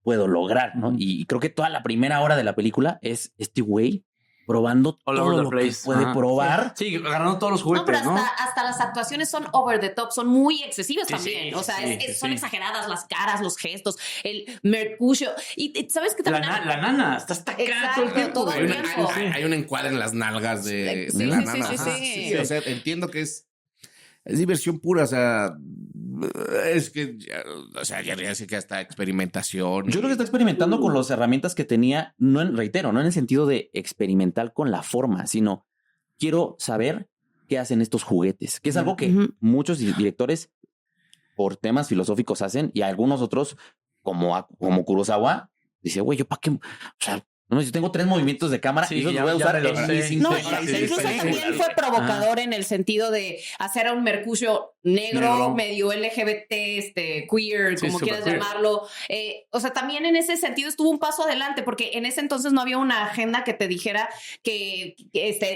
puedo lograr, ¿no? Y creo que toda la primera hora de la película es este güey probando todo lo que puede probar. Sí, agarrando todos los juguetes, pero hasta las actuaciones son over the top, son muy excesivas también. O sea, son exageradas las caras, los gestos, el mercurio. Y ¿sabes qué también? La nana está acá todo el tiempo. Hay un encuadre en las nalgas de la nana. Sí, o sea, entiendo que es diversión pura, o sea, es que, ya sé que hasta experimentación. Yo creo que está experimentando con las herramientas que tenía, no en el sentido de experimental con la forma, sino quiero saber qué hacen estos juguetes, que es algo que muchos directores por temas filosóficos hacen y algunos otros, como Kurosawa, dice, güey, ¿yo para qué? O sea, no, yo tengo 3 movimientos de cámara y los voy a usar en mis 5 incluso también fue provocador en el sentido de hacer a un Mercurio negro, medio LGBT, queer, como quieras llamarlo. O sea, también en ese sentido estuvo un paso adelante, porque en ese entonces no había una agenda que te dijera que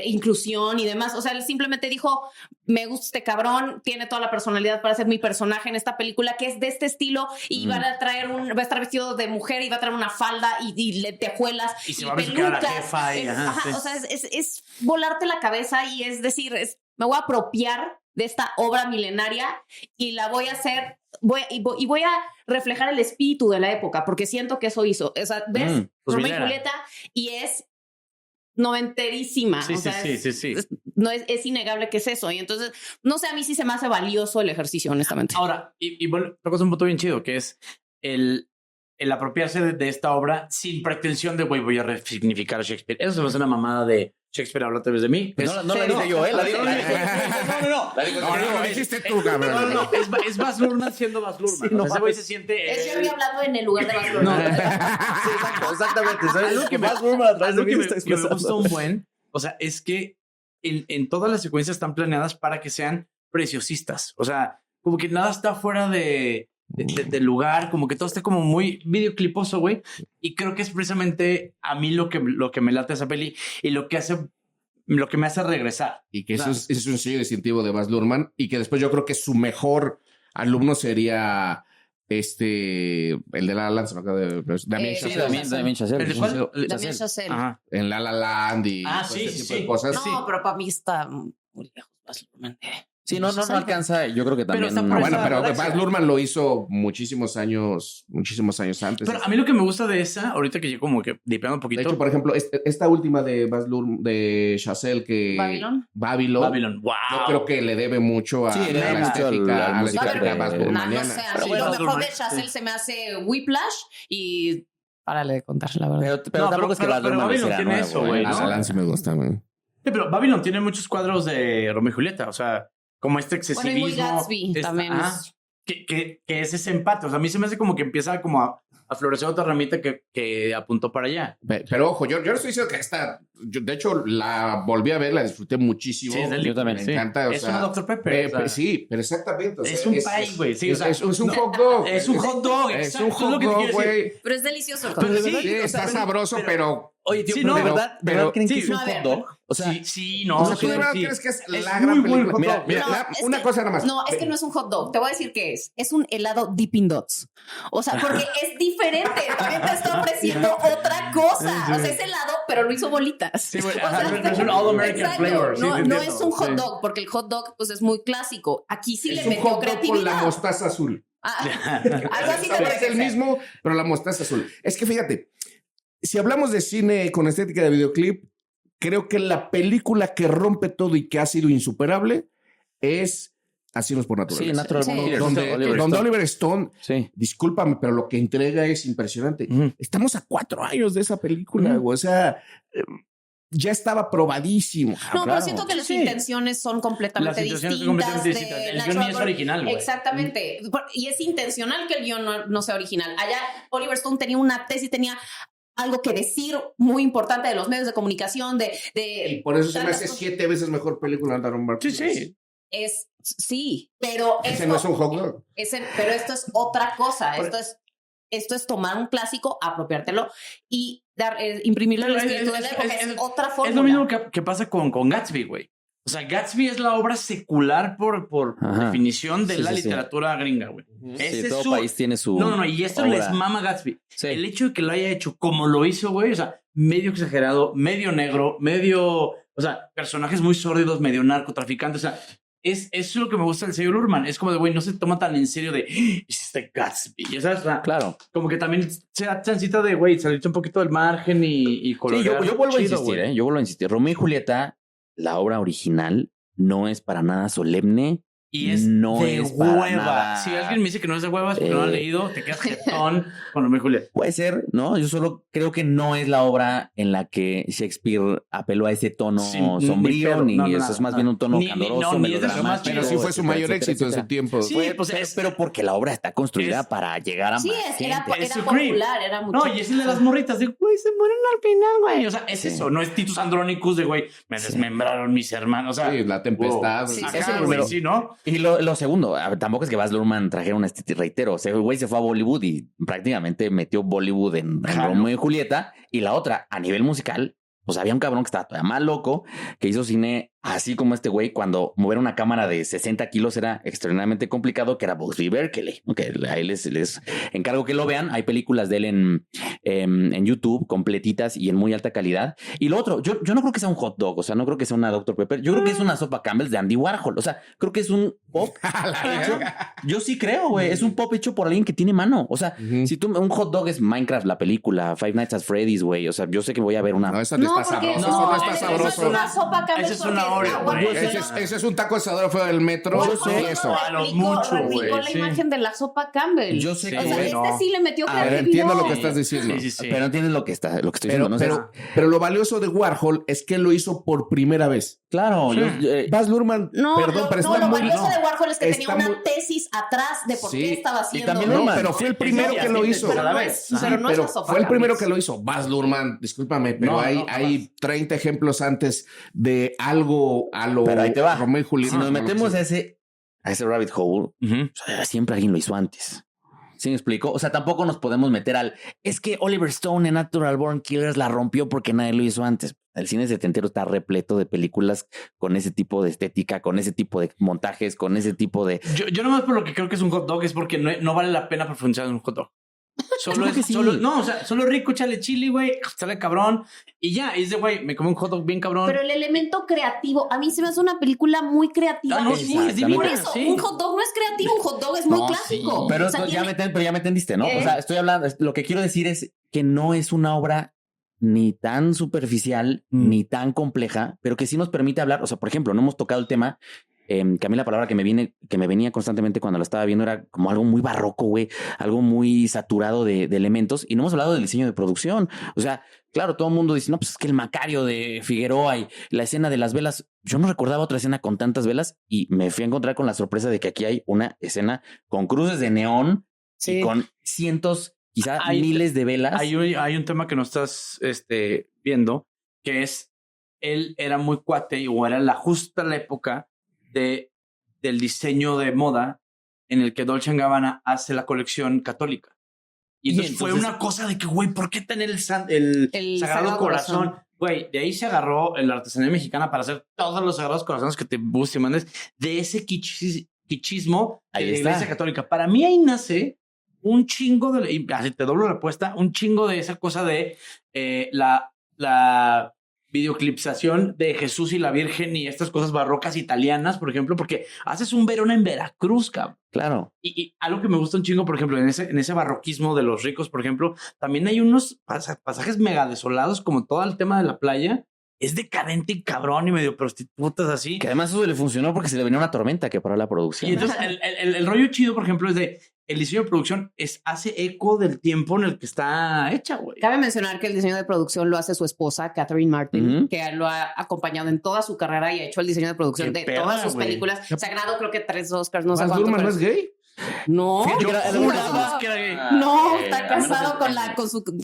inclusión y demás. O sea, él simplemente dijo, me gusta este cabrón, tiene toda la personalidad para ser mi personaje en esta película, que es de este estilo, y va a estar vestido de mujer y va a traer una falda y lentejuelas y se va a besuquear a la jefa y o sea, es volarte la cabeza y es decir, me voy a apropiar de esta obra milenaria y la voy a hacer, voy a reflejar el espíritu de la época, porque siento que eso hizo. O sea, ves Romeo y Julieta y es noventerísima. Sí, o sea, sí. Es innegable que es eso. Y entonces, no sé, a mí sí se me hace valioso el ejercicio, honestamente. Ahora, y bueno, otra cosa un punto bien chido, que es el apropiarse de esta obra sin pretensión de, güey, voy a resignificar a Shakespeare. Eso se me hace una mamada de Shakespeare habla a través de mí. No la dije yo, la digo. No. Lo dijiste tú, cabrón. No, es Baz Luhrmann siendo Baz Luhrmann. Sí, ese güey se siente... Es Jerry hablando en el lugar de Baz Luhrmann. Sí, exactamente. Algo que Baz Luhrmann a través de mí está expresando. Que me gusta un buen. O sea, es que en todas las secuencias están planeadas para que sean preciosistas. O sea, como que nada está fuera del lugar, como que todo está como muy videocliposo, güey. Y creo que es precisamente a mí lo que me late esa peli y lo que me hace regresar. Y que eso es un sello distintivo de Baz Luhrmann y que después yo creo que su mejor alumno sería el de La La Land, Damien Chazelle. Damien Chazelle. En La La Land y ese tipo de cosas. No, pero para mí está muy lejos Baz Luhrmann. Sí, no alcanza, yo creo que también. Pero Baz Luhrmann lo hizo muchísimos años antes. Pero a mí lo que me gusta de esa, ahorita que yo como que dipeando un poquito. De hecho, por ejemplo, esta última de Baz Luhrmann, de Chazelle, que... Babylon, wow. Yo creo que le debe mucho a la estética Baz Luhrmanniana. No sé, a mí lo mejor de Chazelle se me hace Whiplash y... Párale de contar, la verdad. Pero tampoco es que Baz Luhrmann tiene eso, güey. La La Land sí me gusta, güey. Sí, pero Babylon tiene muchos cuadros de Romeo y Julieta, o sea... Como este excesivismo. Bueno, y muy Gatsby también. Que es ese empate. O sea, a mí se me hace como que empieza como a florecer otra ramita que apuntó para allá. Pero ojo, yo no estoy diciendo que esta... de hecho, la volví a ver, la disfruté muchísimo. Sí, yo también. Me encanta. Es una Dr. Pepper. Sí, pero exactamente. O sea, es un pie, güey. Sí, es un hot dog. Es un hot dog. Es un hot dog, güey. Pero es delicioso el hot dog. Sí, está sabroso, pero... Oye, tío, sí, pero no, ¿de verdad creen que es un no, hot dog? O sea, no. O sea, ¿tú de verdad crees que es la muy gran buen película? hot dog. Mira, una cosa nada más. No, es que no es un hot dog. Te voy a decir qué es. Es un helado Dippin' Dots. O sea, porque es diferente. También te estoy ofreciendo otra cosa. O sea, es helado, pero lo hizo bolitas. Sí, güey. Es un all-American flavor. No es un hot dog, porque el hot dog pues es muy clásico. Aquí sí le metió creatividad. Es un hot dog con la mostaza azul. Algo así es el mismo, pero la mostaza azul. Es que fíjate, si hablamos de cine con estética de videoclip, creo que la película que rompe todo y que ha sido insuperable es Asesinos por Naturaleza. Sí, Natural Born Killers. Donde Oliver Stone, discúlpame, pero lo que entrega es impresionante. Estamos a 4 años de esa película, o sea... ya estaba probadísimo. No, pero siento que las intenciones son completamente distintas. El guión ni es original, güey. Exactamente. Y es intencional que el guión no sea original. Allá Oliver Stone tenía una tesis, tenía algo que decir muy importante de los medios de comunicación, y por eso se me hace 7 veces mejor película de Aaron Barker. Sí. Sí, pero... Ese no es un hot dog. Pero esto es otra cosa. Esto es tomar un clásico, apropiártelo y imprimirle el espíritu de la época. Es otra fórmula. Es lo mismo que pasa con Gatsby, güey. O O sea, Gatsby es la obra secular por definición de la literatura gringa, güey. Todo país tiene su No, y esto obra. les mama Gatsby. Sí. El hecho de que lo haya hecho como lo hizo, güey, o sea, medio exagerado, medio negro, o sea, personajes muy sórdidos, medio narcotraficantes, o sea, es lo que me gusta del señor Luhrmann. Es como de, güey, no se toma tan en serio de, hiciste Gatsby, ya sabes, o sea, Claro. como que también se da chancita de, güey, salirte un poquito del margen y Sí, colorear. yo vuelvo a chido, insistir, güey. Yo vuelvo a insistir. Romeo y Julieta, la obra original, no es para nada solemne. Y es no de es para hueva. nada. Si alguien me dice que no es de hueva, es porque no lo ha leído, te quedas jetón con Romeo y Julieta. Puede ser, ¿no? Yo solo creo que no es la obra en la que Shakespeare apeló a ese tono Sí, ni sombrío, pedo. ni No, eso es más bien un tono Ni- candoroso, no, ni es de lo más melodramático, Pero sí fue su etcétera, mayor etcétera, éxito en su etcétera. tiempo. Sí, pues Pero porque la obra está construida para llegar a Sí, más gente. era su cream. popular, era mucho. No, y es el de las morritas de, güey, se mueren al final, güey. O sea, es Sí. eso, no es Titus Andronicus de, güey, me desmembraron mis hermanos. O sea, Sí, la tempestad. Sí, ajá, sí, güey, pero- sí, ¿no? Y lo segundo, tampoco es que Baz Luhrmann trajera una reitero, o sea, el güey se fue a Bollywood y prácticamente metió Bollywood en Claro. Romeo y Julieta. Y la otra, a nivel musical, pues había un cabrón que estaba todavía más loco, que hizo cine así como este güey, cuando mover una cámara de 60 kilos era extraordinariamente complicado, que era Busby Berkeley. Okay, ahí les encargo que lo vean. Hay películas de él en YouTube completitas y en muy alta calidad. Y lo otro, yo no creo que sea un hot dog, o sea, no creo que sea una Dr. Pepper. Yo creo que es una sopa Campbell's de Andy Warhol. O sea, creo que es un pop hecho. Yo sí creo, güey. Es un pop hecho por alguien que tiene mano. O sea, si tú, un hot dog es Minecraft, la película, Five Nights at Freddy's, güey. O sea, yo sé que voy a ver una. No, eso no, está porque sabroso. no, Eso no está eso sabroso. es una sopa Campbell. Esa es una Oreo, güey. Ese es un taco asador feo del metro. Y eso. güey, la sí. imagen de la sopa Campbell. Yo sé O que sea, bueno, sí le metió A ver, creatividad. entiendo lo que estás diciendo. Sí, sí, sí. pero entiendes lo que estoy Pero, diciendo, ¿no? pero lo valioso de Warhol es que lo hizo por primera vez. Claro, Baz Luhrmann, No, perdón, pero no, está lo muy... valioso de Warhol es que tenía Está una muy- tesis atrás de por Sí. qué estaba Y haciendo. también No, Luhrmann. pero fue el primero que lo hizo. Pero no es, pero no es Pero la sopa fue el primero Campbell. que lo hizo. Baz Luhrmann, discúlpame, pero No, hay, no, hay 30 ejemplos antes de algo a lo Pero ahí te va. Romeo y Julieta. Si nos como lo metemos que a ese rabbit hole, o sea, siempre alguien lo hizo antes. ¿Sí me explico? O sea, tampoco nos podemos meter es que Oliver Stone en Natural Born Killers la rompió porque nadie lo hizo antes. El cine setentero está repleto de películas con ese tipo de estética, con ese tipo de montajes, con ese tipo de... Yo nomás por lo que creo que es un hot dog es porque no vale la pena profundizar en un hot dog. Solo creo que sí. solo rico, échale chile, güey, sale cabrón y ya, y es de, güey, me comí un hot dog bien cabrón. Pero el elemento creativo, a mí se me hace una película muy creativa. Ah, no, sí, es Exactamente. divina. Por eso, Sí. un hot dog no es creativo, un hot dog es muy No, clásico. Pero, O sea, ya pero ya me entendiste, ¿no? ¿Eh? O sea, estoy hablando, lo que quiero decir es que no es una obra ni tan superficial, ni tan compleja, pero que sí nos permite hablar. O sea, por ejemplo, no hemos tocado el tema, que a mí la palabra que me venía constantemente cuando la estaba viendo era como algo muy barroco, güey, algo muy saturado de elementos, y no hemos hablado del diseño de producción. O sea, claro, todo el mundo dice, no, pues es que el Macario de Figueroa y la escena de las velas, yo no recordaba otra escena con tantas velas y me fui a encontrar con la sorpresa de que aquí hay una escena con cruces de neón y con cientos, quizá miles de velas. Hay un tema que no estás viendo, que es, él era muy cuate o era justa la época del diseño de moda en el que Dolce & Gabbana hace la colección católica. Y entonces fue una cosa de que, güey, ¿por qué tener el Sagrado Corazón? Güey, de ahí se agarró la artesanía mexicana para hacer todos los Sagrados Corazones que te busques y mandes, de ese quichismo de la Iglesia Católica. Para mí ahí nace un chingo de, y así te doblo la apuesta, un chingo de esa cosa de la videoclipsación de Jesús y la Virgen y estas cosas barrocas italianas, por ejemplo, porque haces un Verona en Veracruz, cabrón. Claro. Y algo que me gusta un chingo, por ejemplo, en ese barroquismo de los ricos, por ejemplo, también hay unos pasajes mega desolados, como todo el tema de la playa. Es decadente y cabrón y medio prostitutas así. Que además eso le funcionó porque se le venía una tormenta que paró la producción. Y entonces el rollo chido, por ejemplo, es de el diseño de producción hace eco del tiempo en el que está hecha, güey. Cabe mencionar que el diseño de producción lo hace su esposa, Catherine Martin, que lo ha acompañado en toda su carrera y ha hecho el diseño de producción de todas sus películas. Se ha ganado creo que 3 Oscars, no sé ¿Baz cuánto. Luhrmann no es gay? No, Fíjate que era juraba- que era gay. no, a está menos casado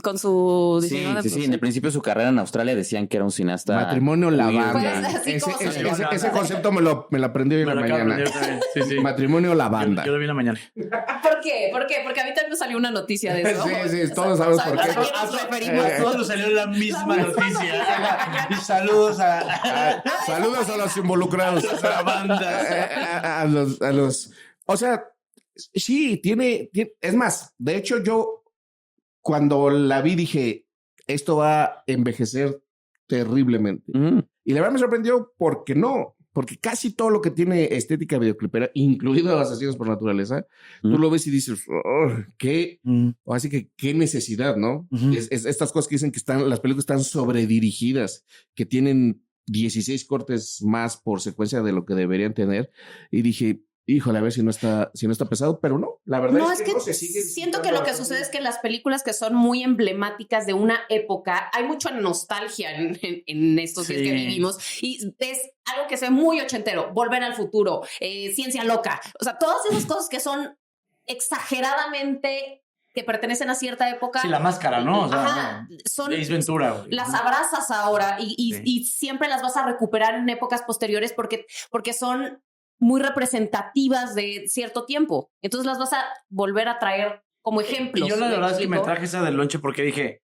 con su Sí, diseñador de sí, sí. En el principio de su carrera en Australia decían que era un cineasta. Matrimonio queer. lavanda. Pues, así Ese, como ese- se ese- llama. ese concepto me lo aprendí hoy en Me la lo acabo de mañana. aprender también. Sí, sí. Matrimonio lavanda. Yo lo vi en la mañana. ¿Por qué? Porque a mí también me salió una noticia de eso. Sí, todos sabemos por qué. ¿A quién nos referimos? A todos nos salió la misma noticia. Y saludos a Saludos a los involucrados. la banda. A los. O sea, sí, tiene. Es más, de hecho, yo cuando la vi dije, esto va a envejecer terriblemente. Y la verdad me sorprendió porque no. Porque casi todo lo que tiene estética videoclipera, incluido Asesinos por Naturaleza, tú lo ves y dices, oh, qué, o así que qué necesidad, ¿no? Es estas cosas que dicen que las películas están sobredirigidas, que tienen 16 cortes más por secuencia de lo que deberían tener. Y dije, híjole, a ver si no está pesado, pero no, la verdad No, es que no se sigue. siento que lo que sucede es que las películas que son muy emblemáticas de una época, hay mucha nostalgia en estos días que vivimos y es algo que se ve muy ochentero, Volver al Futuro, Ciencia Loca, o sea, todas esas cosas que son exageradamente que pertenecen a cierta época. Sí, la máscara, ¿no? O sea, Ajá, son Ace Ventura, güey. las abrazas ahora Sí. y siempre las vas a recuperar en épocas posteriores porque son muy representativas de cierto tiempo. Entonces las vas a volver a traer como ejemplos. Y yo la ¿me verdad es que me explico? traje esa del lonche porque dije,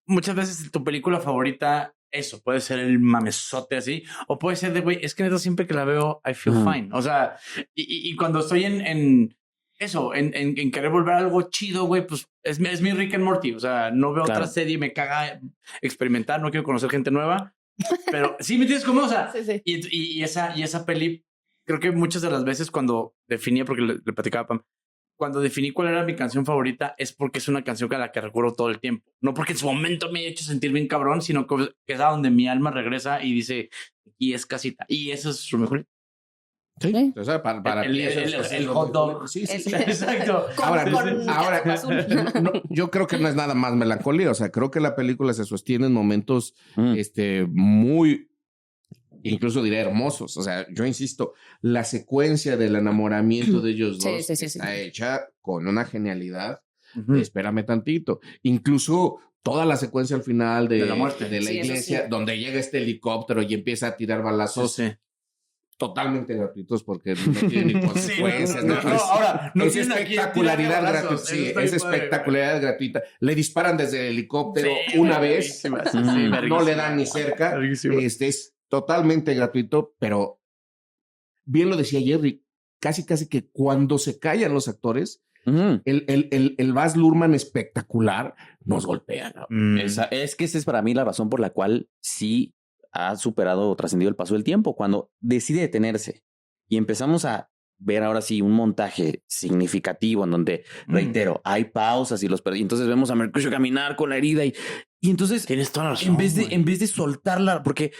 muchas veces tu película favorita, eso, puede ser el mamesote así, o puede ser de, güey, es que neta siempre que la veo, I feel fine. O sea, y cuando estoy en querer volver a algo chido, güey, pues es mi Rick and Morty. O sea, no veo otra serie, me caga experimentar, no quiero conocer gente nueva. Pero sí, ¿me entiendes cómo? O sea, Sí. y esa peli, creo que muchas de las veces cuando definía, porque le platicaba a Pam, cuando definí cuál era mi canción favorita es porque es una canción a la que recuerdo todo el tiempo. No porque en su momento me haya hecho sentir bien cabrón, sino que es a donde mi alma regresa y dice, y es casita. Y eso es su mejor. Sí, o sea, para el hot dog. Sí, sí, El- sí. Exacto. Ahora, con azul. yo creo que no es nada más melancolía. O sea, creo que la película se sostiene en momentos muy, incluso diría hermosos. O sea, yo insisto, la secuencia del enamoramiento de ellos Sí, dos sí, sí, está hecha con una genialidad. Ujú. Espérame tantito. Incluso toda la secuencia al final De la muerte. de la Sí, eso iglesia, sí. donde llega este helicóptero y empieza a tirar balazos Sí. totalmente gratuitos porque no tienen ni consecuencias. no, ¿no? ahora, no es tienen a quién espectacularidad tirarle gratuita. balazos. Sí, Eso está es bien padre, espectacularidad gratuita. Le disparan desde el helicóptero Sí, una güey, vez, verguísima. Sí, no verguísima. le dan ni cerca. Verguísima. Es totalmente gratuito, pero bien lo decía Jerry, casi que cuando se callan los actores, el Baz Luhrmann espectacular nos golpea. ¿no? Es que esa es para mí la razón por la cual sí ha superado o trascendido el paso del tiempo. Cuando decide detenerse y empezamos a ver ahora sí un montaje significativo en donde, reitero, hay pausas y entonces vemos a Mercutio caminar con la herida y entonces Tienes toda la razón, en vez de soltarla, porque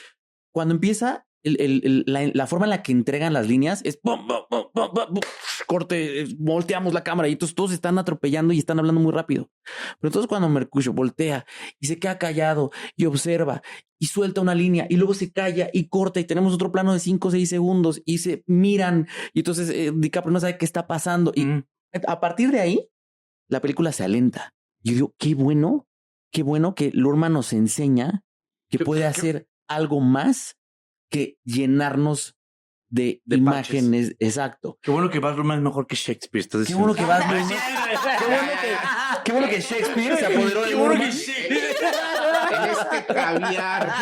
cuando empieza la forma en la que entregan las líneas es pum, pum, pum, pum, pum, pum, corte, volteamos la cámara y entonces todos están atropellando y están hablando muy rápido. Pero entonces cuando Mercutio voltea y se queda callado y observa y suelta una línea y luego se calla y corta y tenemos otro plano de 5 o 6 segundos y se miran y entonces DiCaprio no sabe qué está pasando y a partir de ahí la película se alenta. Yo digo, qué bueno que Luhrmann nos enseña que puede hacer algo más que llenarnos de imágenes. Exacto. Qué bueno que Baz Luhrmann es mejor que Shakespeare. ¿Estás Qué diciendo? bueno que Baz Luhrmann. Qué bueno que Shakespeare se apoderó de Luhrmann. En este caviar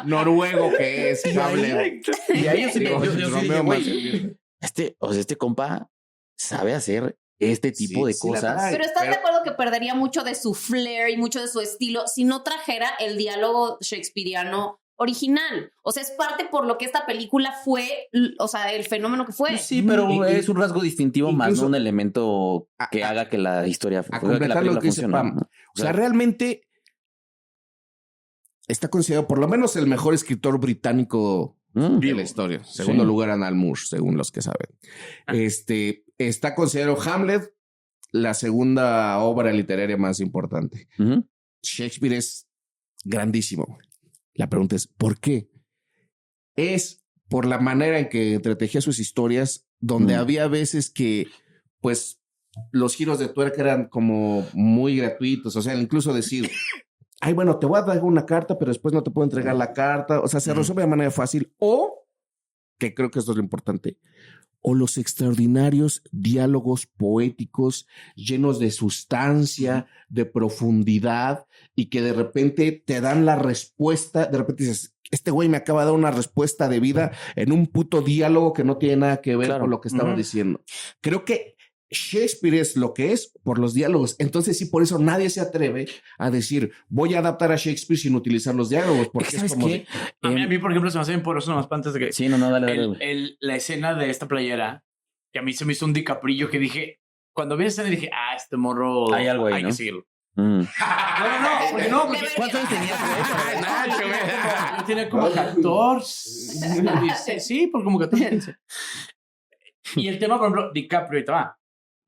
noruego que es Hamlet. Y ahí yo sí Romeo dije, más güey, este compa sabe hacer este tipo de sí la cosas. trae. Pero ¿estás de acuerdo que perdería mucho de su flair y mucho de su estilo si no trajera el diálogo shakespeariano original? O sea, es parte por lo que esta película fue, o sea, el fenómeno que fue. Sí, pero es un rasgo distintivo más, incluso- no un elemento que haga que la historia, A que la completar lo que dice funcione, Pam. ¿no? O sea, realmente está considerado por lo menos el mejor escritor británico de la historia. Segundo lugar, Anal Moore, según los que saben. Está considerado Hamlet la segunda obra literaria más importante. Shakespeare es grandísimo. La pregunta es, ¿por qué? Es por la manera en que entretejía sus historias, donde había veces que pues los giros de tuerca eran como muy gratuitos. O sea, incluso decir, ay, bueno, te voy a dar una carta, pero después no te puedo entregar la carta. O sea, se resuelve de manera fácil. O, que creo que esto es lo importante, o los extraordinarios diálogos poéticos llenos de sustancia, de profundidad, y que de repente te dan la respuesta. De repente dices, este güey me acaba de dar una respuesta de vida en un puto diálogo que no tiene nada que ver con lo que estaba diciendo. Creo que Shakespeare es lo que es por los diálogos. Entonces sí, por eso nadie se atreve a decir, voy a adaptar a Shakespeare sin utilizar los diálogos, porque es como de, a mí, por ejemplo, se me hace bien poroso nomás antes de que... Sí, no, dale. La escena de esta playera, que a mí se me hizo un DiCaprio que dije... Cuando vi esa escena dije, este morro... Hay algo ahí, hay ¿no? que seguirlo. Mm. No, porque ¿cuántos años tenías? Yo tenía como 14. Sí, por como 14. Y el tema, por ejemplo, DiCaprio y todo,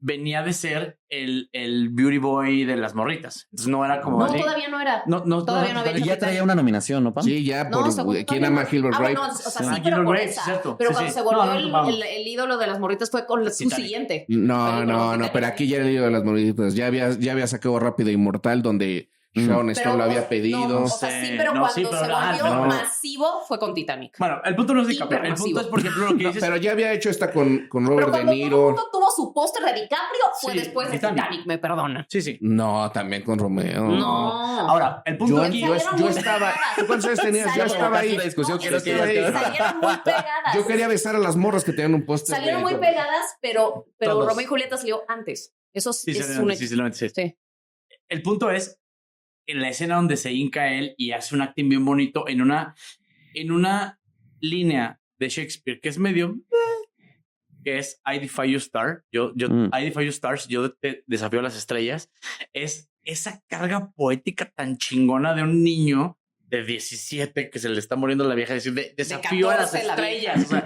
venía de ser el beauty boy de las morritas. Entonces no era como... No, todavía no era. Todavía no había hecho Ya traía una nominación, ¿no, Pam? Sí, ya por ¿quién ama a Gilbert Grape? Bueno, o sea, sí, pero por esa. Pero cuando se volvió el ídolo de las morritas fue con su siguiente. No, pero aquí ya el ídolo de las morritas. Ya había sacado Rápido e Inmortal, donde Sharon Stone lo había pedido. No, o sea, sí, pero cuando se volvió masivo fue con Titanic. Bueno, el punto no es DiCaprio. El punto es, por ejemplo, lo que dices... Pero ya había hecho esta con Robert De Niro. Pero cuando tuvo su póster de DiCaprio fue después de Titanic, me perdona. Sí. No, también con Romeo. No. Ahora, el punto aquí... Yo estaba... ¿Cuántos años tenías? Yo estaba ahí. Salieron muy pegadas. Yo quería besar a las morras que tenían un póster. Salieron muy pegadas, pero Romeo y Julieta salió antes. Eso es un hecho. Sí. El punto es en la escena donde se hinca él y hace un acting bien bonito en una línea de Shakespeare que es medio... que es I defy you star. I defy you stars. Yo te desafío a las estrellas. Es esa carga poética tan chingona de un niño de 17 que se le está muriendo la vieja. Decir, desafío a las estrellas. O sea,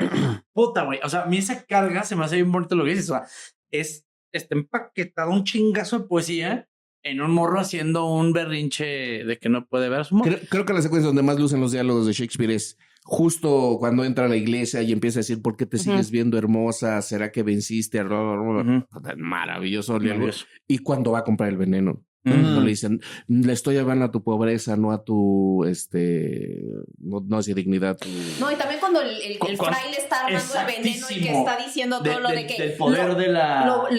puta, güey. O sea, a mí esa carga se me hace bien bonito lo que dices. O sea, está empaquetado un chingazo de poesía en un morro haciendo un berrinche de que no puede ver a su morro. Creo que la secuencia donde más lucen los diálogos de Shakespeare es justo cuando entra a la iglesia y empieza a decir, ¿por qué te sigues viendo hermosa? ¿Será que venciste? Maravilloso. Y cuando va a comprar el veneno. Cuando le dicen, le estoy llevando a tu pobreza, no a tu, no hacia dignidad. No, y también cuando el fraile está armando el veneno y que está diciendo todo lo de que del poder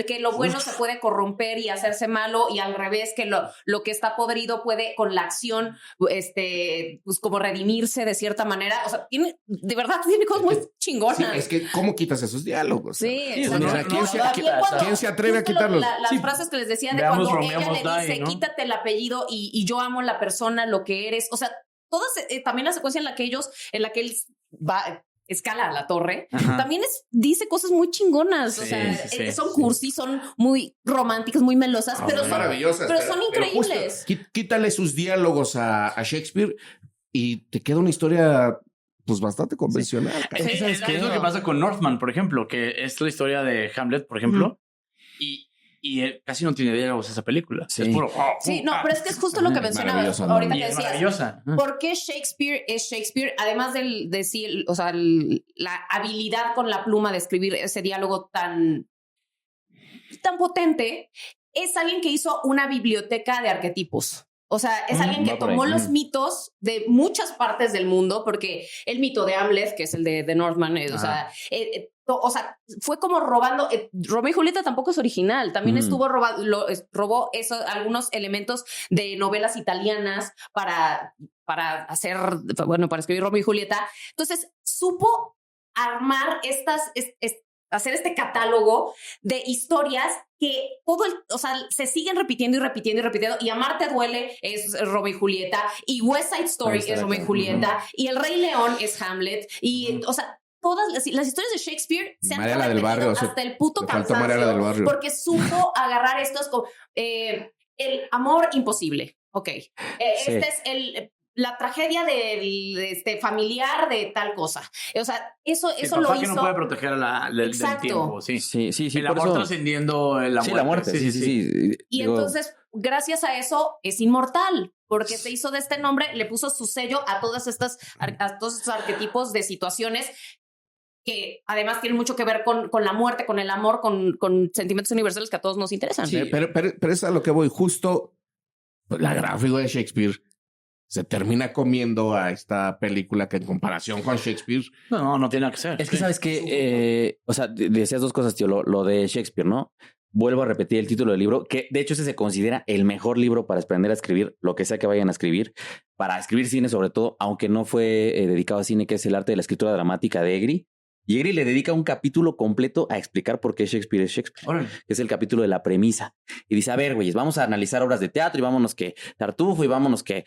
que lo bueno se puede corromper y hacerse malo, y al revés, que lo que está podrido puede con la acción, pues como redimirse de cierta manera. O sea, de verdad tiene cosas muy chingonas. Sí, es que, ¿cómo quitas esos diálogos? Sí, ¿quién se atreve a quitarlos? Las frases que les decían de cuando ella le dice, quítate el apellido y yo amo la persona, lo que eres. O sea, todas, también la secuencia en la que él va, escala a la torre, también dice cosas muy chingonas. O sea, son cursi, son muy románticas, muy melosas, pero son maravillosas. Pero son increíbles. Pero quítale sus diálogos a Shakespeare y te queda una historia pues bastante convencional. Sí. Es lo que pasa con Northman, por ejemplo, que es la historia de Hamlet, por ejemplo, y él casi no tiene diálogos esa película. Sí. Es puro... Sí, no, pero es que es justo lo que mencionabas ahorita que decías. Maravillosa. ¿Por qué Shakespeare es Shakespeare? Además del decir, o sea, la habilidad con la pluma de escribir ese diálogo tan potente, es alguien que hizo una biblioteca de arquetipos. O sea, es alguien que tomó los mitos de muchas partes del mundo, porque el mito de Hamlet, que es el de Northman, o sea, fue como robando. Romeo y Julieta tampoco es original. También robó algunos elementos de novelas italianas para para escribir Romeo y Julieta. Entonces, supo armar hacer este catálogo de historias que se siguen repitiendo y repitiendo y repitiendo. Y Amarte duele es Romeo y Julieta, y West Side Story es Romeo y Julieta, y El Rey León es Hamlet, y o sea, todas las historias de Shakespeare se han repetido hasta el puto cansancio, porque supo agarrar estos el amor imposible. Ok. Este es la tragedia del familiar de tal cosa. O sea, eso lo hizo. Que no puede proteger del tiempo. Sí. El amor trascendiendo la muerte. Sí, la muerte. Sí. Y entonces, gracias a eso, es inmortal. Porque se hizo de este nombre, le puso su sello a todos estos arquetipos de situaciones que además tienen mucho que ver con la muerte, con el amor, con sentimientos universales que a todos nos interesan. Sí, pero es a lo que voy. Justo la gran figura de Shakespeare se termina comiendo a esta película que en comparación con Shakespeare... No tiene nada que ser. Es que sabes que, o sea, decías dos cosas, tío, lo de Shakespeare, ¿no? Vuelvo a repetir el título del libro, que de hecho ese se considera el mejor libro para aprender a escribir, lo que sea que vayan a escribir, para escribir cine sobre todo, aunque no fue dedicado a cine, que es El arte de la escritura dramática de Egri. Y Egri le dedica un capítulo completo a explicar por qué Shakespeare es Shakespeare. Órale. Es el capítulo de la premisa. Y dice, a ver, güeyes, vamos a analizar obras de teatro y vámonos que Tartufo y vámonos que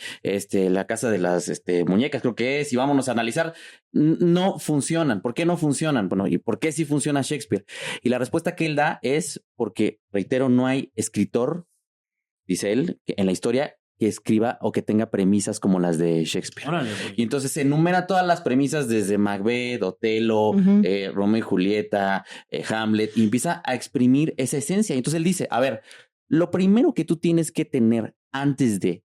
La Casa de las Muñecas creo que es y vámonos a analizar. No funcionan. ¿Por qué no funcionan? Bueno, ¿y por qué sí funciona Shakespeare? Y la respuesta que él da es porque, reitero, no hay escritor, dice él, en la historia que escriba o que tenga premisas como las de Shakespeare. Órale, y entonces se enumera todas las premisas desde Macbeth, Otelo, Romeo y Julieta, Hamlet, y empieza a exprimir esa esencia. Y entonces él dice, a ver, lo primero que tú tienes que tener antes de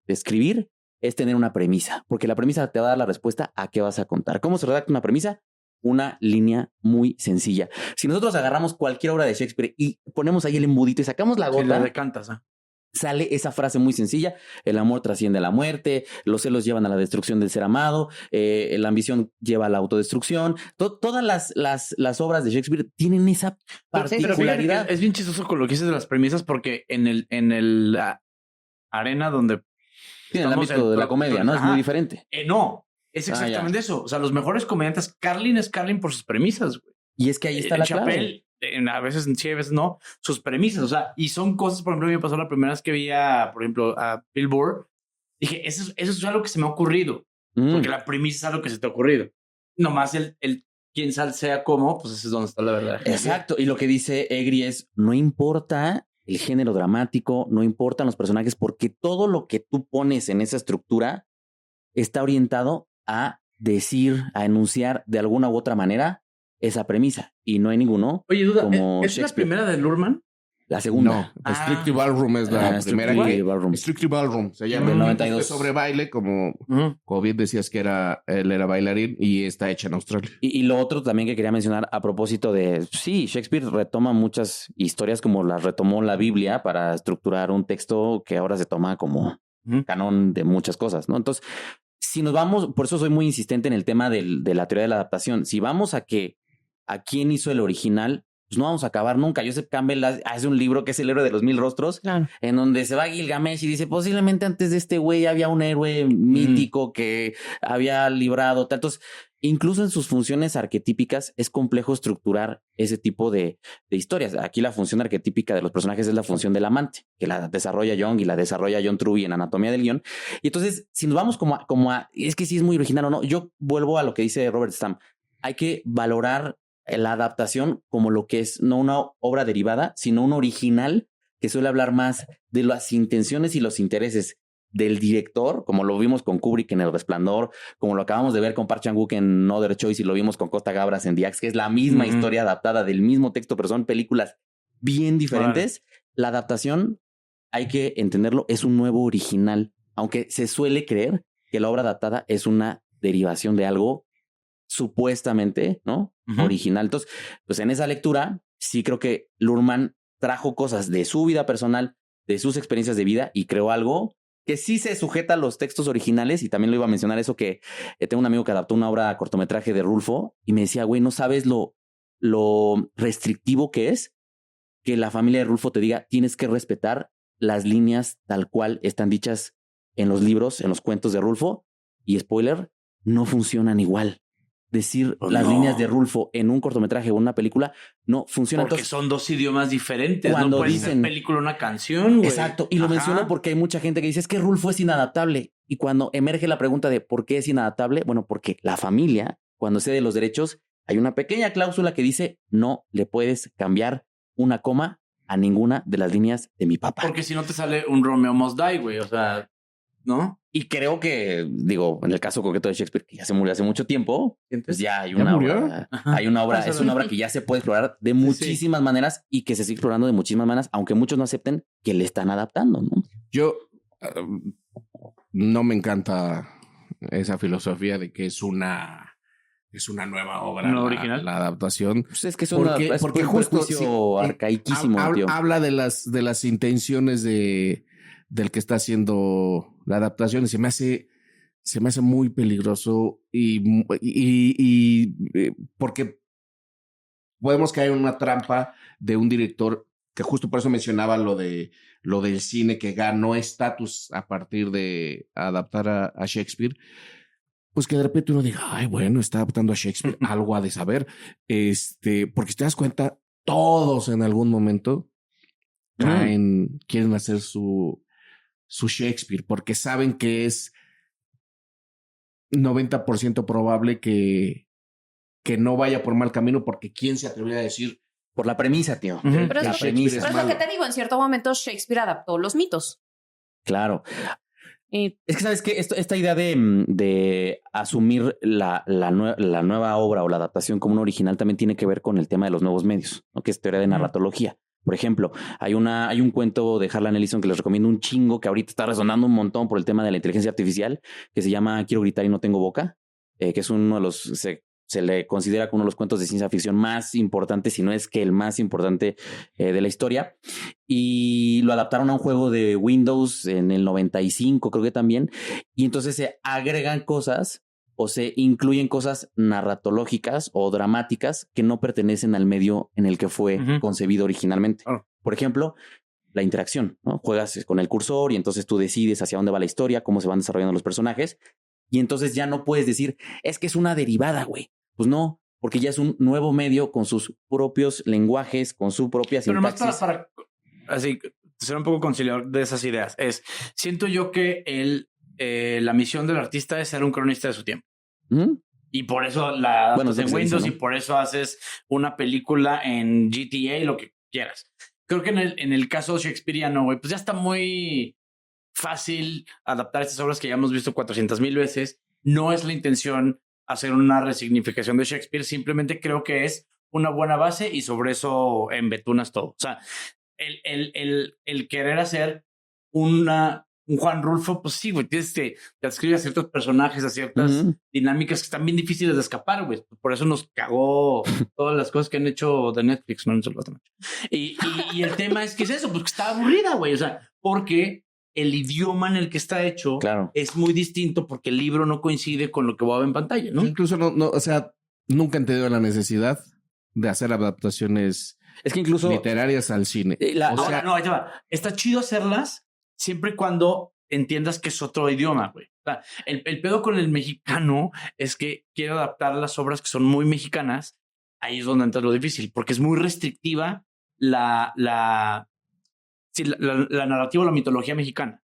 escribir es tener una premisa, porque la premisa te va a dar la respuesta a qué vas a contar. ¿Cómo se redacta una premisa? Una línea muy sencilla. Si nosotros agarramos cualquier obra de Shakespeare y ponemos ahí el embudito y sacamos la gota, Sí, la decantas, sale esa frase muy sencilla: el amor trasciende la muerte, los celos llevan a la destrucción del ser amado, la ambición lleva a la autodestrucción. Todas las obras de Shakespeare tienen esa particularidad. Pero es bien chistoso con lo que dices de las premisas, porque en el arena donde tiene el ámbito de la comedia, ¿no? Es muy diferente. No, es exactamente eso. O sea, los mejores comediantes, Carlin es Carlin por sus premisas, güey. Y es que ahí está la clave. A veces sí, a veces no, sus premisas, o sea, y son cosas, por ejemplo, a mí me pasó la primera vez que vi por ejemplo, a Bill Burr, dije, eso es algo que se me ha ocurrido, porque la premisa es algo que se te ha ocurrido. Nomás el quién sea cómo, pues ese es donde está la verdad. Exacto, y lo que dice Egri es, no importa el género dramático, no importan los personajes, porque todo lo que tú pones en esa estructura está orientado a decir, a enunciar de alguna u otra manera esa premisa, y no hay ninguno. Oye, duda, como ¿es la primera de Luhrmann? La segunda. No, Strictly Ballroom es la primera. Strictly Ballroom se llama. Del 92. Sobre baile, como bien decías que él era bailarín y está hecha en Australia. Y lo otro también que quería mencionar a propósito de, sí, Shakespeare retoma muchas historias como las retomó la Biblia para estructurar un texto que ahora se toma como canon de muchas cosas, ¿no? Entonces, si nos vamos, por eso soy muy insistente en el tema de la teoría de la adaptación. Si vamos a quién hizo el original, pues no vamos a acabar nunca. Joseph Campbell hace un libro que es El héroe de los 1000 rostros, claro, en donde se va a Gilgamesh y dice, posiblemente antes de este güey había un héroe mítico que había librado tal. Entonces, incluso en sus funciones arquetípicas es complejo estructurar ese tipo de historias. Aquí la función arquetípica de los personajes es la función del amante, que la desarrolla Jung y la desarrolla John Truby en Anatomía del Guión. Y entonces, si nos vamos como a es que sí es muy original o no, yo vuelvo a lo que dice Robert Stam. Hay que valorar la adaptación como lo que es, no una obra derivada, sino un original que suele hablar más de las intenciones y los intereses del director, como lo vimos con Kubrick en El Resplandor, como lo acabamos de ver con Park Chan-wook en No Other Choice y lo vimos con Costa Gabras en The Axe, que es la misma historia adaptada del mismo texto, pero son películas bien diferentes. Vale. La adaptación, hay que entenderlo, es un nuevo original, aunque se suele creer que la obra adaptada es una derivación de algo supuestamente, ¿no? Original. Entonces, pues en esa lectura, sí creo que Luhrmann trajo cosas de su vida personal, de sus experiencias de vida y creó algo que sí se sujeta a los textos originales. Y también lo iba a mencionar eso que tengo un amigo que adaptó una obra cortometraje de Rulfo y me decía, güey, no sabes lo restrictivo que es que la familia de Rulfo te diga, tienes que respetar las líneas tal cual están dichas en los libros, en los cuentos de Rulfo, y spoiler, no funcionan igual. Decir las líneas de Rulfo en un cortometraje o una película no funciona. Porque entonces, son dos idiomas diferentes. Cuando no pueden dicen ser película una canción, güey. Exacto. Y lo menciono porque hay mucha gente que dice es que Rulfo es inadaptable. Y cuando emerge la pregunta de por qué es inadaptable, bueno, porque la familia, cuando cede los derechos, hay una pequeña cláusula que dice no le puedes cambiar una coma a ninguna de las líneas de mi papá. Porque si no te sale un Romeo Must Die, güey. O sea, ¿no? Y creo que, digo, en el caso concreto de Shakespeare, que ya se murió hace mucho tiempo, pues ya hay ¿Ya una murió? obra. Hay una obra, es una obra que ya se puede explorar de muchísimas maneras y que se sigue explorando de muchísimas maneras, aunque muchos no acepten que le están adaptando, ¿no? Yo no me encanta esa filosofía de que es una es una nueva obra. ¿No original? La adaptación. Pues es que es Porque un justo prejuicio arcaicísimo, tío. habla de las intenciones del que está haciendo la adaptación y se me hace muy peligroso y porque podemos caer en una trampa de un director que justo por eso mencionaba lo del cine que ganó estatus a partir de adaptar a Shakespeare. Pues que de repente uno diga, ay, bueno, está adaptando a Shakespeare, algo ha de saber. Porque si te das cuenta, todos en algún momento quieren hacer su Shakespeare, porque saben que es 90% probable que no vaya por mal camino, porque ¿quién se atrevería a decir? Por la premisa, tío. Pero La es premisa lo que te digo, en cierto momento Shakespeare adaptó los mitos. Claro. Y Es que, ¿sabes qué? Esta idea de asumir la nueva obra o la adaptación como un original también tiene que ver con el tema de los nuevos medios, ¿no? Que es teoría de narratología. Por ejemplo, hay un cuento de Harlan Ellison que les recomiendo un chingo, que ahorita está resonando un montón por el tema de la inteligencia artificial, que se llama Quiero gritar y no tengo boca, que es uno de los... Se le considera como uno de los cuentos de ciencia ficción más importantes, si no es que el más importante de la historia. Y lo adaptaron a un juego de Windows en el 95, creo que también. Y entonces se agregan cosas o se incluyen cosas narratológicas o dramáticas que no pertenecen al medio en el que fue concebido originalmente. Por ejemplo, la interacción, ¿no? Juegas con el cursor y entonces tú decides hacia dónde va la historia, cómo se van desarrollando los personajes. Y entonces ya no puedes decir, es que es una derivada, güey. Pues no, porque ya es un nuevo medio con sus propios lenguajes, con su propia sintaxis. Pero más para así, ser un poco conciliador de esas ideas. Siento yo que la misión del artista es ser un cronista de su tiempo. Y por eso la adaptas en Windows, ¿no? Y por eso haces una película en GTA, lo que quieras. Creo que en el caso shakespeariano, güey, pues ya está muy fácil adaptar estas obras que ya hemos visto 400,000 veces. No es la intención hacer una resignificación de Shakespeare, simplemente creo que es una buena base y sobre eso embetunas todo. O sea, el querer hacer un Juan Rulfo, pues sí, güey, tienes que adscribir a ciertos personajes, a ciertas dinámicas que están bien difíciles de escapar, güey. Por eso nos cagó todas las cosas que han hecho de Netflix, no solo y el tema es que es eso, pues que está aburrida, güey. O sea, porque el idioma en el que está hecho es muy distinto porque el libro no coincide con lo que va a ver en pantalla, ¿no? Incluso no, o sea, nunca han tenido la necesidad de hacer adaptaciones literarias al cine. Ahora, ahí te va. Está chido hacerlas siempre y cuando entiendas que es otro idioma, güey. O sea, el pedo con el mexicano es que quiere adaptar las obras que son muy mexicanas. Ahí es donde entra lo difícil, porque es muy restrictiva la narrativa o la mitología mexicana.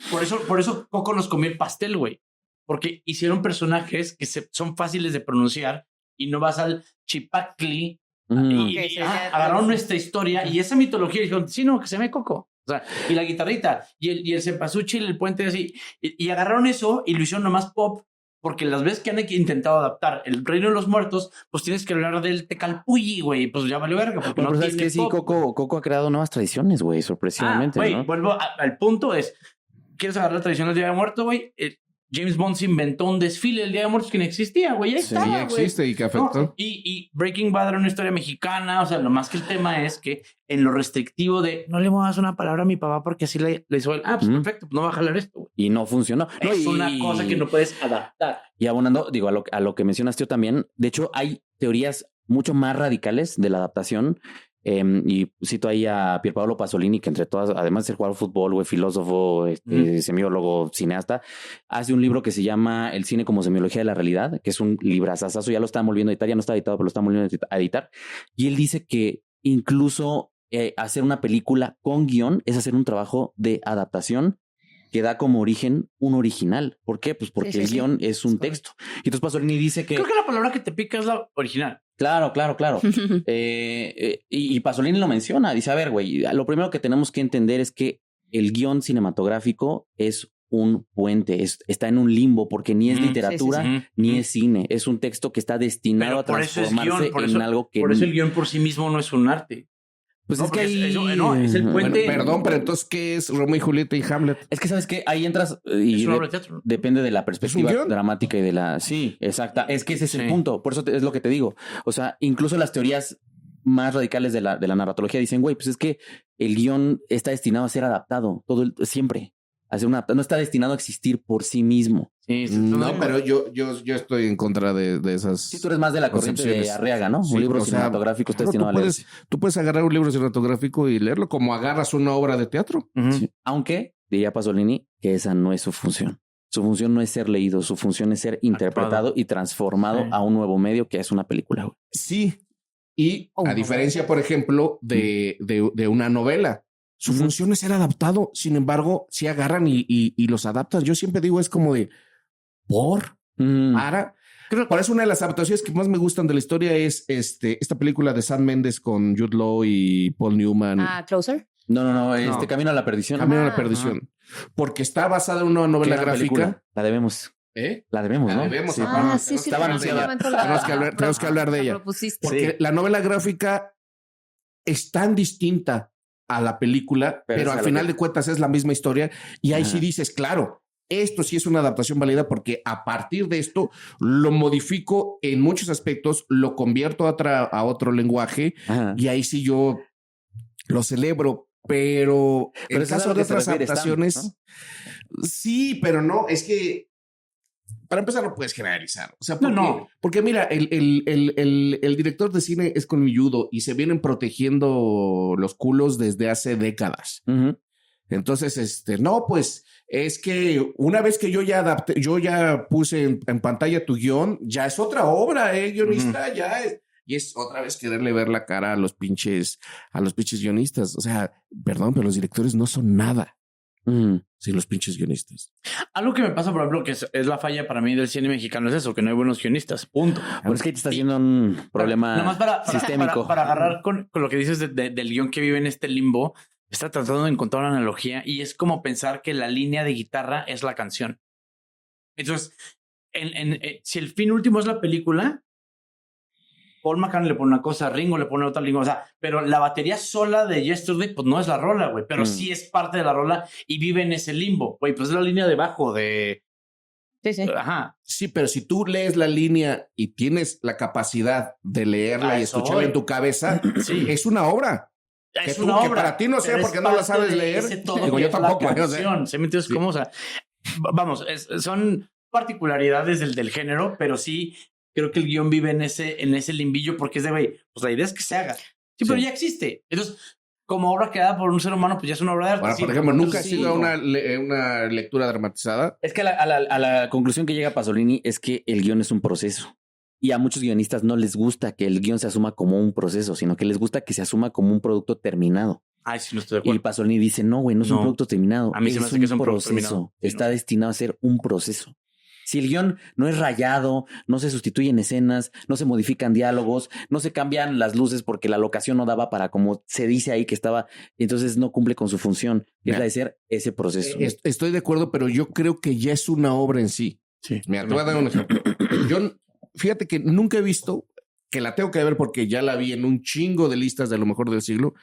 Por eso Coco nos comió el pastel, güey. Porque hicieron personajes que son fáciles de pronunciar y no vas al Chipacli y agarraron nuestra historia y esa mitología y dijeron, sí, no, que se llame Coco. O sea, y la guitarrita y el cempasúchil, el puente así. Y agarraron eso y lo hicieron nomás pop. Porque las veces que han intentado adaptar El Reino de los Muertos, pues tienes que hablar del Tecalpulli, güey. Pues ya valió verga. Porque no es que sí, Coco ha creado nuevas tradiciones, güey, sorpresivamente. Güey, ¿no? Vuelvo al punto es, ¿quieres agarrar la tradición del Día de Muertos, güey? James Bond se inventó un desfile del Día de Muertos que no existía, güey. Sí, ya existe y que afectó. No, y Breaking Bad era una historia mexicana. O sea, lo más que el tema es que en lo restrictivo de no le muevas una palabra a mi papá porque así le hizo él. Pues perfecto, pues no va a jalar esto, güey. Y no funcionó. No, es una cosa que no puedes adaptar. Y abonando, digo, a lo que mencionas tú también, de hecho, hay teorías mucho más radicales de la adaptación. Y cito ahí a Pierpaolo Pasolini, que entre todas, además de ser jugador de fútbol, güey, filósofo, semiólogo, cineasta, hace un libro que se llama El cine como semiología de la realidad, que es un librazazazo, ya lo están volviendo a editar, ya no está editado, pero lo están volviendo a editar. Y él dice que incluso hacer una película con guión es hacer un trabajo de adaptación que da como origen un original. ¿Por qué? Pues porque el guión es un texto. Y entonces Pasolini dice que... Creo que la palabra que te pica es la original. Claro. Y Pasolini lo menciona. Dice, a ver, güey, lo primero que tenemos que entender es que el guión cinematográfico es un puente, está en un limbo porque ni es literatura ni es cine. Es un texto que está destinado a transformarse en algo que... Por eso el guión por sí mismo no es un arte. Pues No, es que porque ahí... es el puente. Bueno, perdón, pero entonces, ¿qué es Romeo y Julieta y Hamlet? Es que, ¿sabes qué? Ahí entras y Es una obra de teatro. depende de la perspectiva guión? dramática y de la... Sí, exacta. Es que ese es el Sí. punto. Por eso es lo que te digo. O sea, incluso las teorías más radicales de la narratología dicen, güey, pues es que el guión está destinado a ser adaptado siempre. No está destinado a existir por sí mismo. Sí, No, pero yo estoy en contra de esas. Sí, tú eres más de la corriente de concepciones. Arriaga, ¿no? Sí, Un libro o sea, cinematográfico está claro, destinado a leerse. tú puedes agarrar un libro cinematográfico y leerlo como agarras una obra de teatro. Sí. Aunque, diría Pasolini, que esa no es su función. Su función no es ser leído, su función es ser interpretado y transformado Sí. a un nuevo medio que es una película. Güey. Sí. Y Oh, a diferencia, por ejemplo, de una novela, su función es ser adaptado. Sin embargo, si agarran y los adaptan, yo siempre digo, es como de para. Por eso una de las adaptaciones que más me gustan de la historia es esta película de Sam Mendes con Jude Law y Paul Newman. Closer. No, Camino a la Perdición. Camino a la Perdición. Porque está basada en una novela Qué gran gráfica. película. La debemos. La debemos, La ¿no? debemos, Sí. hermano. Sí, sí. Estaba en algún anunciada. momento la- Tenemos que hablar de ella. propusiste. Porque la novela gráfica es tan distinta a la película, Pero pero es al algo final que- de cuentas es la misma historia. Y ahí sí Ajá. dices, claro, esto sí es una adaptación válida porque a partir de esto lo modifico en muchos aspectos, lo convierto a otro lenguaje Ajá. y ahí sí yo lo celebro. Pero en eso es a caso lo de que se otras refiere Stam, adaptaciones, sí, pero no, es que para empezar no puedes generalizar. O sea, porque mira, el director de cine es colmilludo y se vienen protegiendo los culos desde hace décadas. Ujú. Entonces, no, pues es que una vez que yo ya adapté, yo ya puse en pantalla tu guión, ya es otra obra, guionista, ya es. Y es otra vez quererle ver la cara a los pinches guionistas. O sea, perdón, pero los directores no son nada sin los pinches guionistas. Algo que me pasa, por ejemplo, que es la falla para mí del cine mexicano es eso, que no hay buenos guionistas. Punto. Pero es que te está haciendo un problema Nada más para sistémico. Para agarrar con lo que dices del guión que vive en este limbo, está tratando de encontrar una analogía y es como pensar que la línea de guitarra es la canción. Entonces, si el fin último es la película, Paul McCartney le pone una cosa, Ringo le pone otra, o sea, pero la batería sola de Yesterday, pues no es la rola, güey, pero sí es parte de la rola y vive en ese limbo, güey, pues es la línea de bajo de... Sí, sí. Ajá. Sí, pero si tú lees la línea y tienes la capacidad de leerla A y eso escucharla voy. en tu cabeza, Sí. es una obra. Es que una que obra. para ti no sea pero porque es no la parte sabes de leer. ese todo Digo, que yo es la tampoco. O sea, canción. ¿Se me entiendes sí. cómo? O sea, vamos, son particularidades del género, pero sí creo que el guión vive en ese limbillo porque es de, güey, pues la idea es que se haga. Sí, pero ya existe. Entonces, como obra creada por un ser humano, pues ya es una obra de arte. Bueno, Sí, por ejemplo, pero nunca ha sí, sido no. una lectura dramatizada. Es que a la conclusión que llega Pasolini es que el guión es un proceso. Y a muchos guionistas no les gusta que el guión se asuma como un proceso, sino que les gusta que se asuma como un producto terminado. Ay, sí, no estoy de Y acuerdo. Pasolini dice, no, güey, no es un No. producto terminado. A mí se me hace que es un producto proceso. terminado. Sí, Está no. destinado a ser un proceso. Si el guión no es rayado, no se sustituyen escenas, no se modifican diálogos, no se cambian las luces porque la locación no daba para como se dice ahí que estaba, entonces no cumple con su función, que es la de ser ese proceso. Estoy de acuerdo, pero yo creo que ya es una obra en sí. Sí. Mira, te voy a dar un ejemplo. Yo, fíjate que nunca he visto, que la tengo que ver porque ya la vi en un chingo de listas de lo mejor del siglo,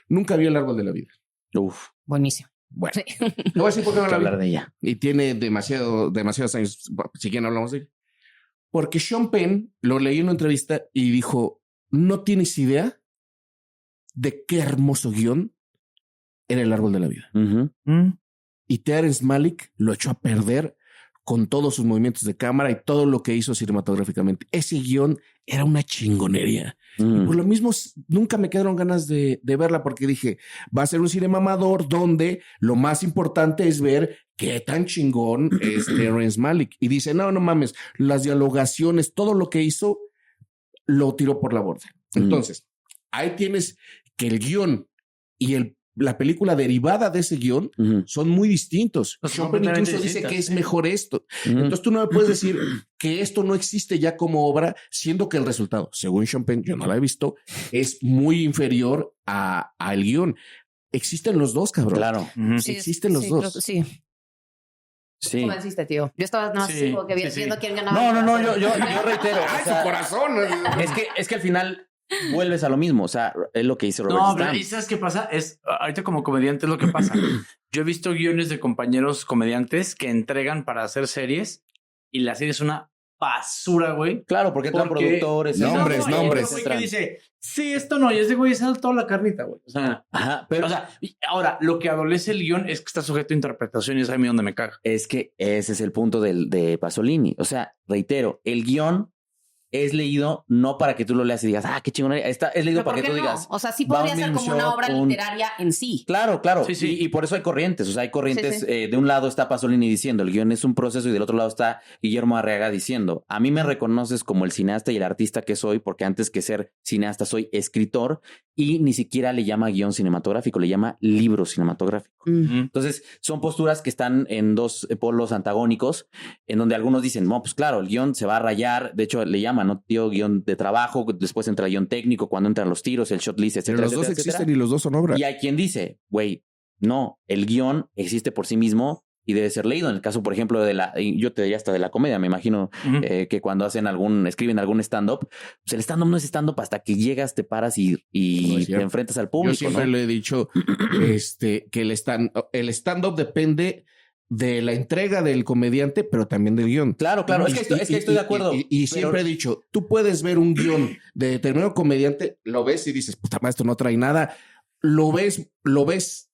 nunca vi El Árbol de la Vida. Uf, Buenísimo. Bueno, Sí. te voy a decir por qué no hay que la hablar vi. de ella. Y tiene demasiados años, si quieren hablamos de ella. Porque Sean Penn lo leí en una entrevista y dijo, no tienes idea de qué hermoso guión era El Árbol de la Vida. Ujú. Y Terrence Malick lo echó a perder con todos sus movimientos de cámara y todo lo que hizo cinematográficamente. Ese guión era una chingonería. Mm. Por lo mismo, nunca me quedaron ganas de verla porque dije, va a ser un cine mamador donde lo más importante es ver qué tan chingón es Terrence Malick. Y dice, no mames, las dialogaciones, todo lo que hizo, lo tiró por la borda. Entonces, ahí tienes que el guión y la película derivada de ese guión Ujú. son muy distintos. Son Sean Penn completamente incluso dice distintas, que es sí. mejor esto. Ujú. Entonces tú no me puedes decir que esto no existe ya como obra, siendo que el resultado, según Sean Penn, yo no la he visto, es muy inferior al guión. Existen los dos, cabrón. Claro. Ujú. Sí, Existen los dos. creo que sí. Sí. ¿Cómo deciste, tío? Yo estaba no, Sí, como que sí, sí. viendo quién ganaba. No, yo reitero. ¡Ay, o sea, su corazón! es que al final vuelves a lo mismo. O sea, es lo que dice Robert No, Stamp. pero ¿y sabes qué pasa? Ahorita como comediante es lo que pasa. Yo he visto guiones de compañeros comediantes que entregan para hacer series y la serie es una basura, güey. Claro, porque entran productores. Nombres. Güey que dice, sí, esto no, y ese güey sale toda la carnita, güey. O sea, Ajá, pero o sea, ahora, lo que adolece el guión es que está sujeto a interpretación y es a mí donde me caga. es que ese es el punto de Pasolini. O sea, reitero, el guión es leído no para que tú lo leas y digas, qué chingón. Es leído ¿Pero para por que qué tú no? digas. O sea, sí va podría ser como una obra literaria en sí. Claro. Sí. Y por eso hay corrientes. O sea, hay corrientes. Sí. De un lado está Pasolini diciendo el guión es un proceso y del otro lado está Guillermo Arriaga diciendo a mí me reconoces como el cineasta y el artista que soy porque antes que ser cineasta soy escritor y ni siquiera le llama guión cinematográfico, le llama libro cinematográfico. Entonces, son posturas que están en dos polos antagónicos, en donde algunos dicen, no, pues claro, el guión se va a rayar. De hecho, le llaman, ¿no? Tío, guión de trabajo, después entra el guión técnico, cuando entran los tiros, el shot list, etcétera. Pero los dos etcétera, existen y los dos son obras. y hay quien dice, güey, no, el guión existe por sí mismo y debe ser leído. En el caso, por ejemplo, yo te diría hasta de la comedia, me imagino que cuando escriben algún stand-up, pues el stand-up no es stand-up hasta que llegas, te paras y te enfrentas al público. Yo siempre ¿no? le he dicho que el stand-up depende de la entrega del comediante, pero también del guión. Claro. Es que estoy de acuerdo. Y siempre he dicho, tú puedes ver un guión de determinado comediante, lo ves y dices, puta madre, esto no trae nada. Lo ves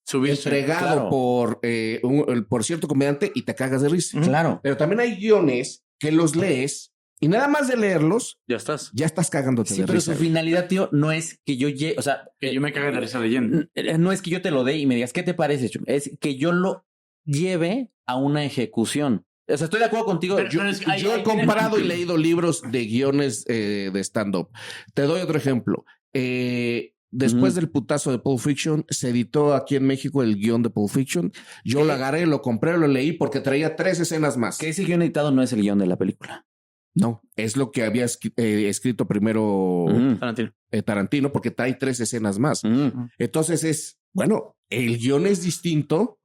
Subirse, entregado por cierto comediante y te cagas de risa. Claro. Pero también hay guiones que los lees y nada más de leerlos, Ya estás. ya estás cagándote Sí, de pero risa. su finalidad, tío, no es que yo o sea, Que yo me cague de risa leyendo. no es que yo te lo dé y me digas, ¿qué te parece? Es que yo lo lleve a una ejecución. O sea, estoy de acuerdo contigo. Pero es que Yo he comprado y leído libros de guiones de stand-up. Te doy otro ejemplo. Después del putazo de Pulp Fiction, se editó aquí en México el guión de Pulp Fiction. Yo lo agarré, lo compré, lo leí porque traía 3 escenas más. Que ese guión editado no es el guión de la película. No, es lo que había escrito primero Tarantino, porque trae 3 escenas más. Entonces el guión es distinto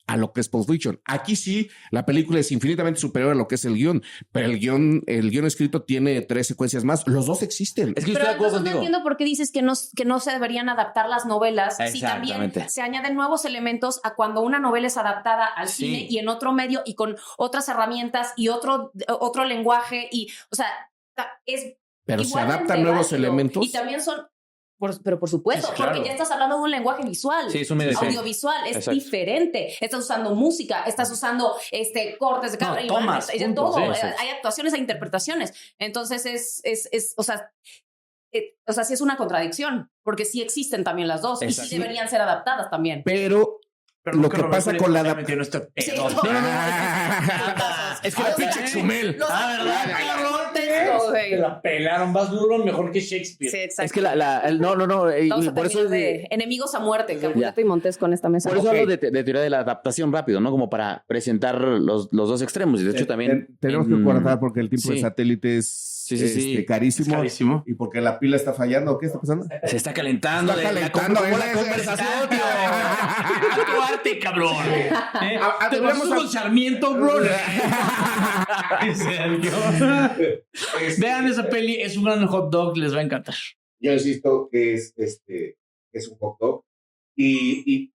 a lo que es Pulp Fiction. Aquí sí, la película es infinitamente superior a lo que es el guión, pero el guión escrito tiene 3 secuencias más. Los dos existen. Es que yo Pero estoy de acuerdo entonces no contigo. entiendo por qué dices que no se deberían adaptar las novelas si también Exactamente. se añaden nuevos elementos a cuando una novela es adaptada al cine y en otro medio y con otras herramientas y otro lenguaje y, o sea, es Pero se igualmente adaptan nuevos válido. elementos. Y también son... pero por supuesto, Sí, claro. porque ya estás hablando de un lenguaje visual, Sí, es un medio, sí. audiovisual, es Exacto. diferente. Estás usando música, estás usando cortes de cámara, tomas, imágenes, punto, todo. sí, exacto. Hay actuaciones, hay interpretaciones. Entonces o sea, sí es una contradicción, porque sí existen también las dos y sí Exacto. deberían ser adaptadas también. Pero lo que pasa con la adaptación. Sí, Es que la pinche Xumel. La pelaron. Baz Luhrmann mejor que Shakespeare. Sí, exacto. Es que no. Vamos a Por eso terminar de enemigos a muerte, Capuleto Ya. y Montes con esta mesa. Por eso Ok. hablo de teoría de la adaptación rápido, ¿no? Como para presentar los dos extremos. Y de hecho también... Tenemos que cortar porque el tiempo sí. de satélite es Sí. carísimo. Es carísimo. Y porque la pila está fallando. ¿Qué está pasando? Se está calentando. Está calentando, la conversación, tío. ¡Actuarte, cabrón! Te deberíamos vas con Sarmiento, bro. En serio. Vean esa peli, es un gran hot dog, les va a encantar. Yo insisto que es un hot dog. Y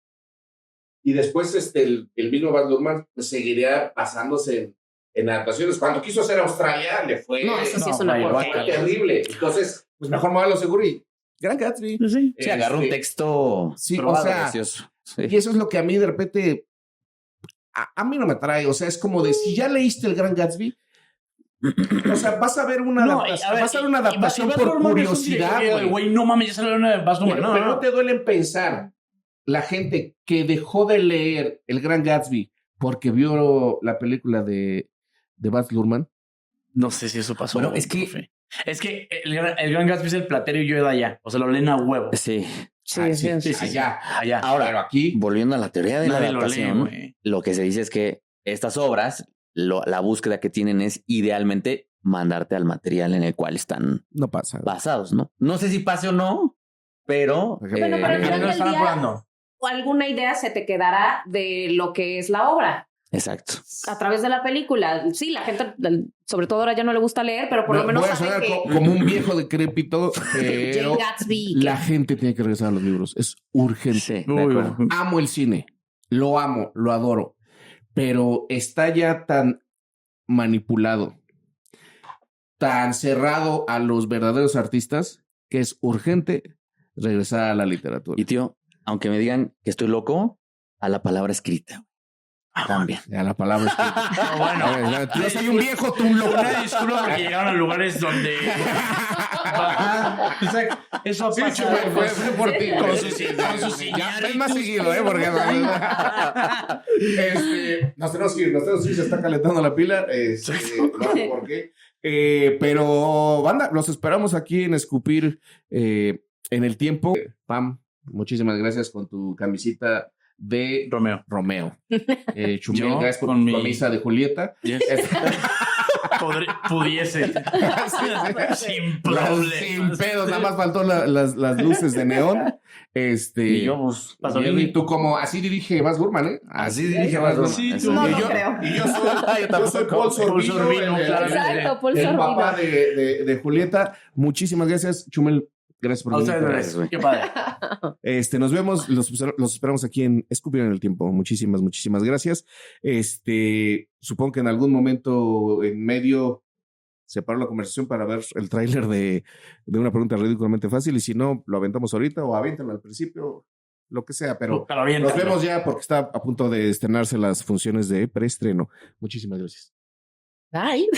después el mismo Baz Luhrmann seguiría basándose en adaptaciones. Cuando quiso hacer Australia, le fue, No, eso sí es una fue porquería. terrible. Entonces, pues mejor me va a lo seguro y Gran Gatsby. Sí, agarra un texto Sí, probado, o sea, precioso. Sí. y eso es lo que a mí de repente a mí no me atrae. O sea, es como de si ya leíste el Gran Gatsby, o sea, vas a ver una adaptación por curiosidad, Güey, no mames, ya salió una de Baz Luhrmann. pero no te duele en pensar la gente que dejó de leer el Gran Gatsby porque vio la película de Baz Luhrmann. No sé si eso pasó. Bueno, es que- profe. Es que el Gran Gatsby es el platero y yo de allá. O sea, lo leen a huevo. Sí. Sí, Ah, sí, sí. allá. Allá. Ahora, Pero aquí volviendo a la teoría de la Nadie lo lee, adaptación, güey. lo que se dice es que estas obras, la búsqueda que tienen es idealmente mandarte al material en el cual están no pasa. basados, ¿no? No sé si pase o no, pero... Bueno, pero al Ya final lo del están día, apurando. alguna idea se te quedará de lo que es la obra. Exacto. A través de la película. Sí, la gente, sobre todo ahora ya no le gusta leer, pero por lo menos voy a sabe sonar que como un viejo decrépito, pero Jane Gatsby. la gente tiene que regresar a los libros. Es urgente. Sí, de acuerdo. Amo el cine. Lo amo, lo adoro. Pero está ya tan manipulado, tan cerrado a los verdaderos artistas, que es urgente regresar a la literatura. Y tío, aunque me digan que estoy loco, a la palabra escrita. También. A la palabra escrita. Bueno, yo soy un viejo, tú un loco. Una disculpa porque llegaron a lugares donde... Eso Sí, pasa fue por ti. con sus Ya es más seguido, porque nos tenemos que ir, se está calentando la pila. No sé por qué. Pero, banda, los esperamos aquí en Escupir en el tiempo. Pam, muchísimas gracias con tu camisita de Romeo. Chumel, Yo, gracias por con tu mi- camisa de Julieta. Yes. Pudiese. Sin problema. Sin pedos, nada más faltó las luces de neón. Y yo, pues, Pasolini. Y tú como, así dirige Baz Luhrmann, ¿eh? Así dirige Baz Luhrmann. Sí, Así. tú. No Y lo yo, creo. y yo soy Paul Sorvino, Sorvino, claro. Exacto, Paul el Sorvino. papá de Julieta. Muchísimas gracias, Chumel. Gracias por A venir. ustedes, Gracias, güey. qué padre. Nos vemos, los esperamos aquí en Escupir en el Tiempo. Muchísimas gracias. Supongo que en algún momento en medio se paró la conversación para ver el tráiler de una pregunta ridículamente fácil, y si no, lo aventamos ahorita o avéntalo al principio, lo que sea, pero nos vemos ya porque está a punto de estrenarse las funciones de preestreno. Muchísimas gracias. Bye.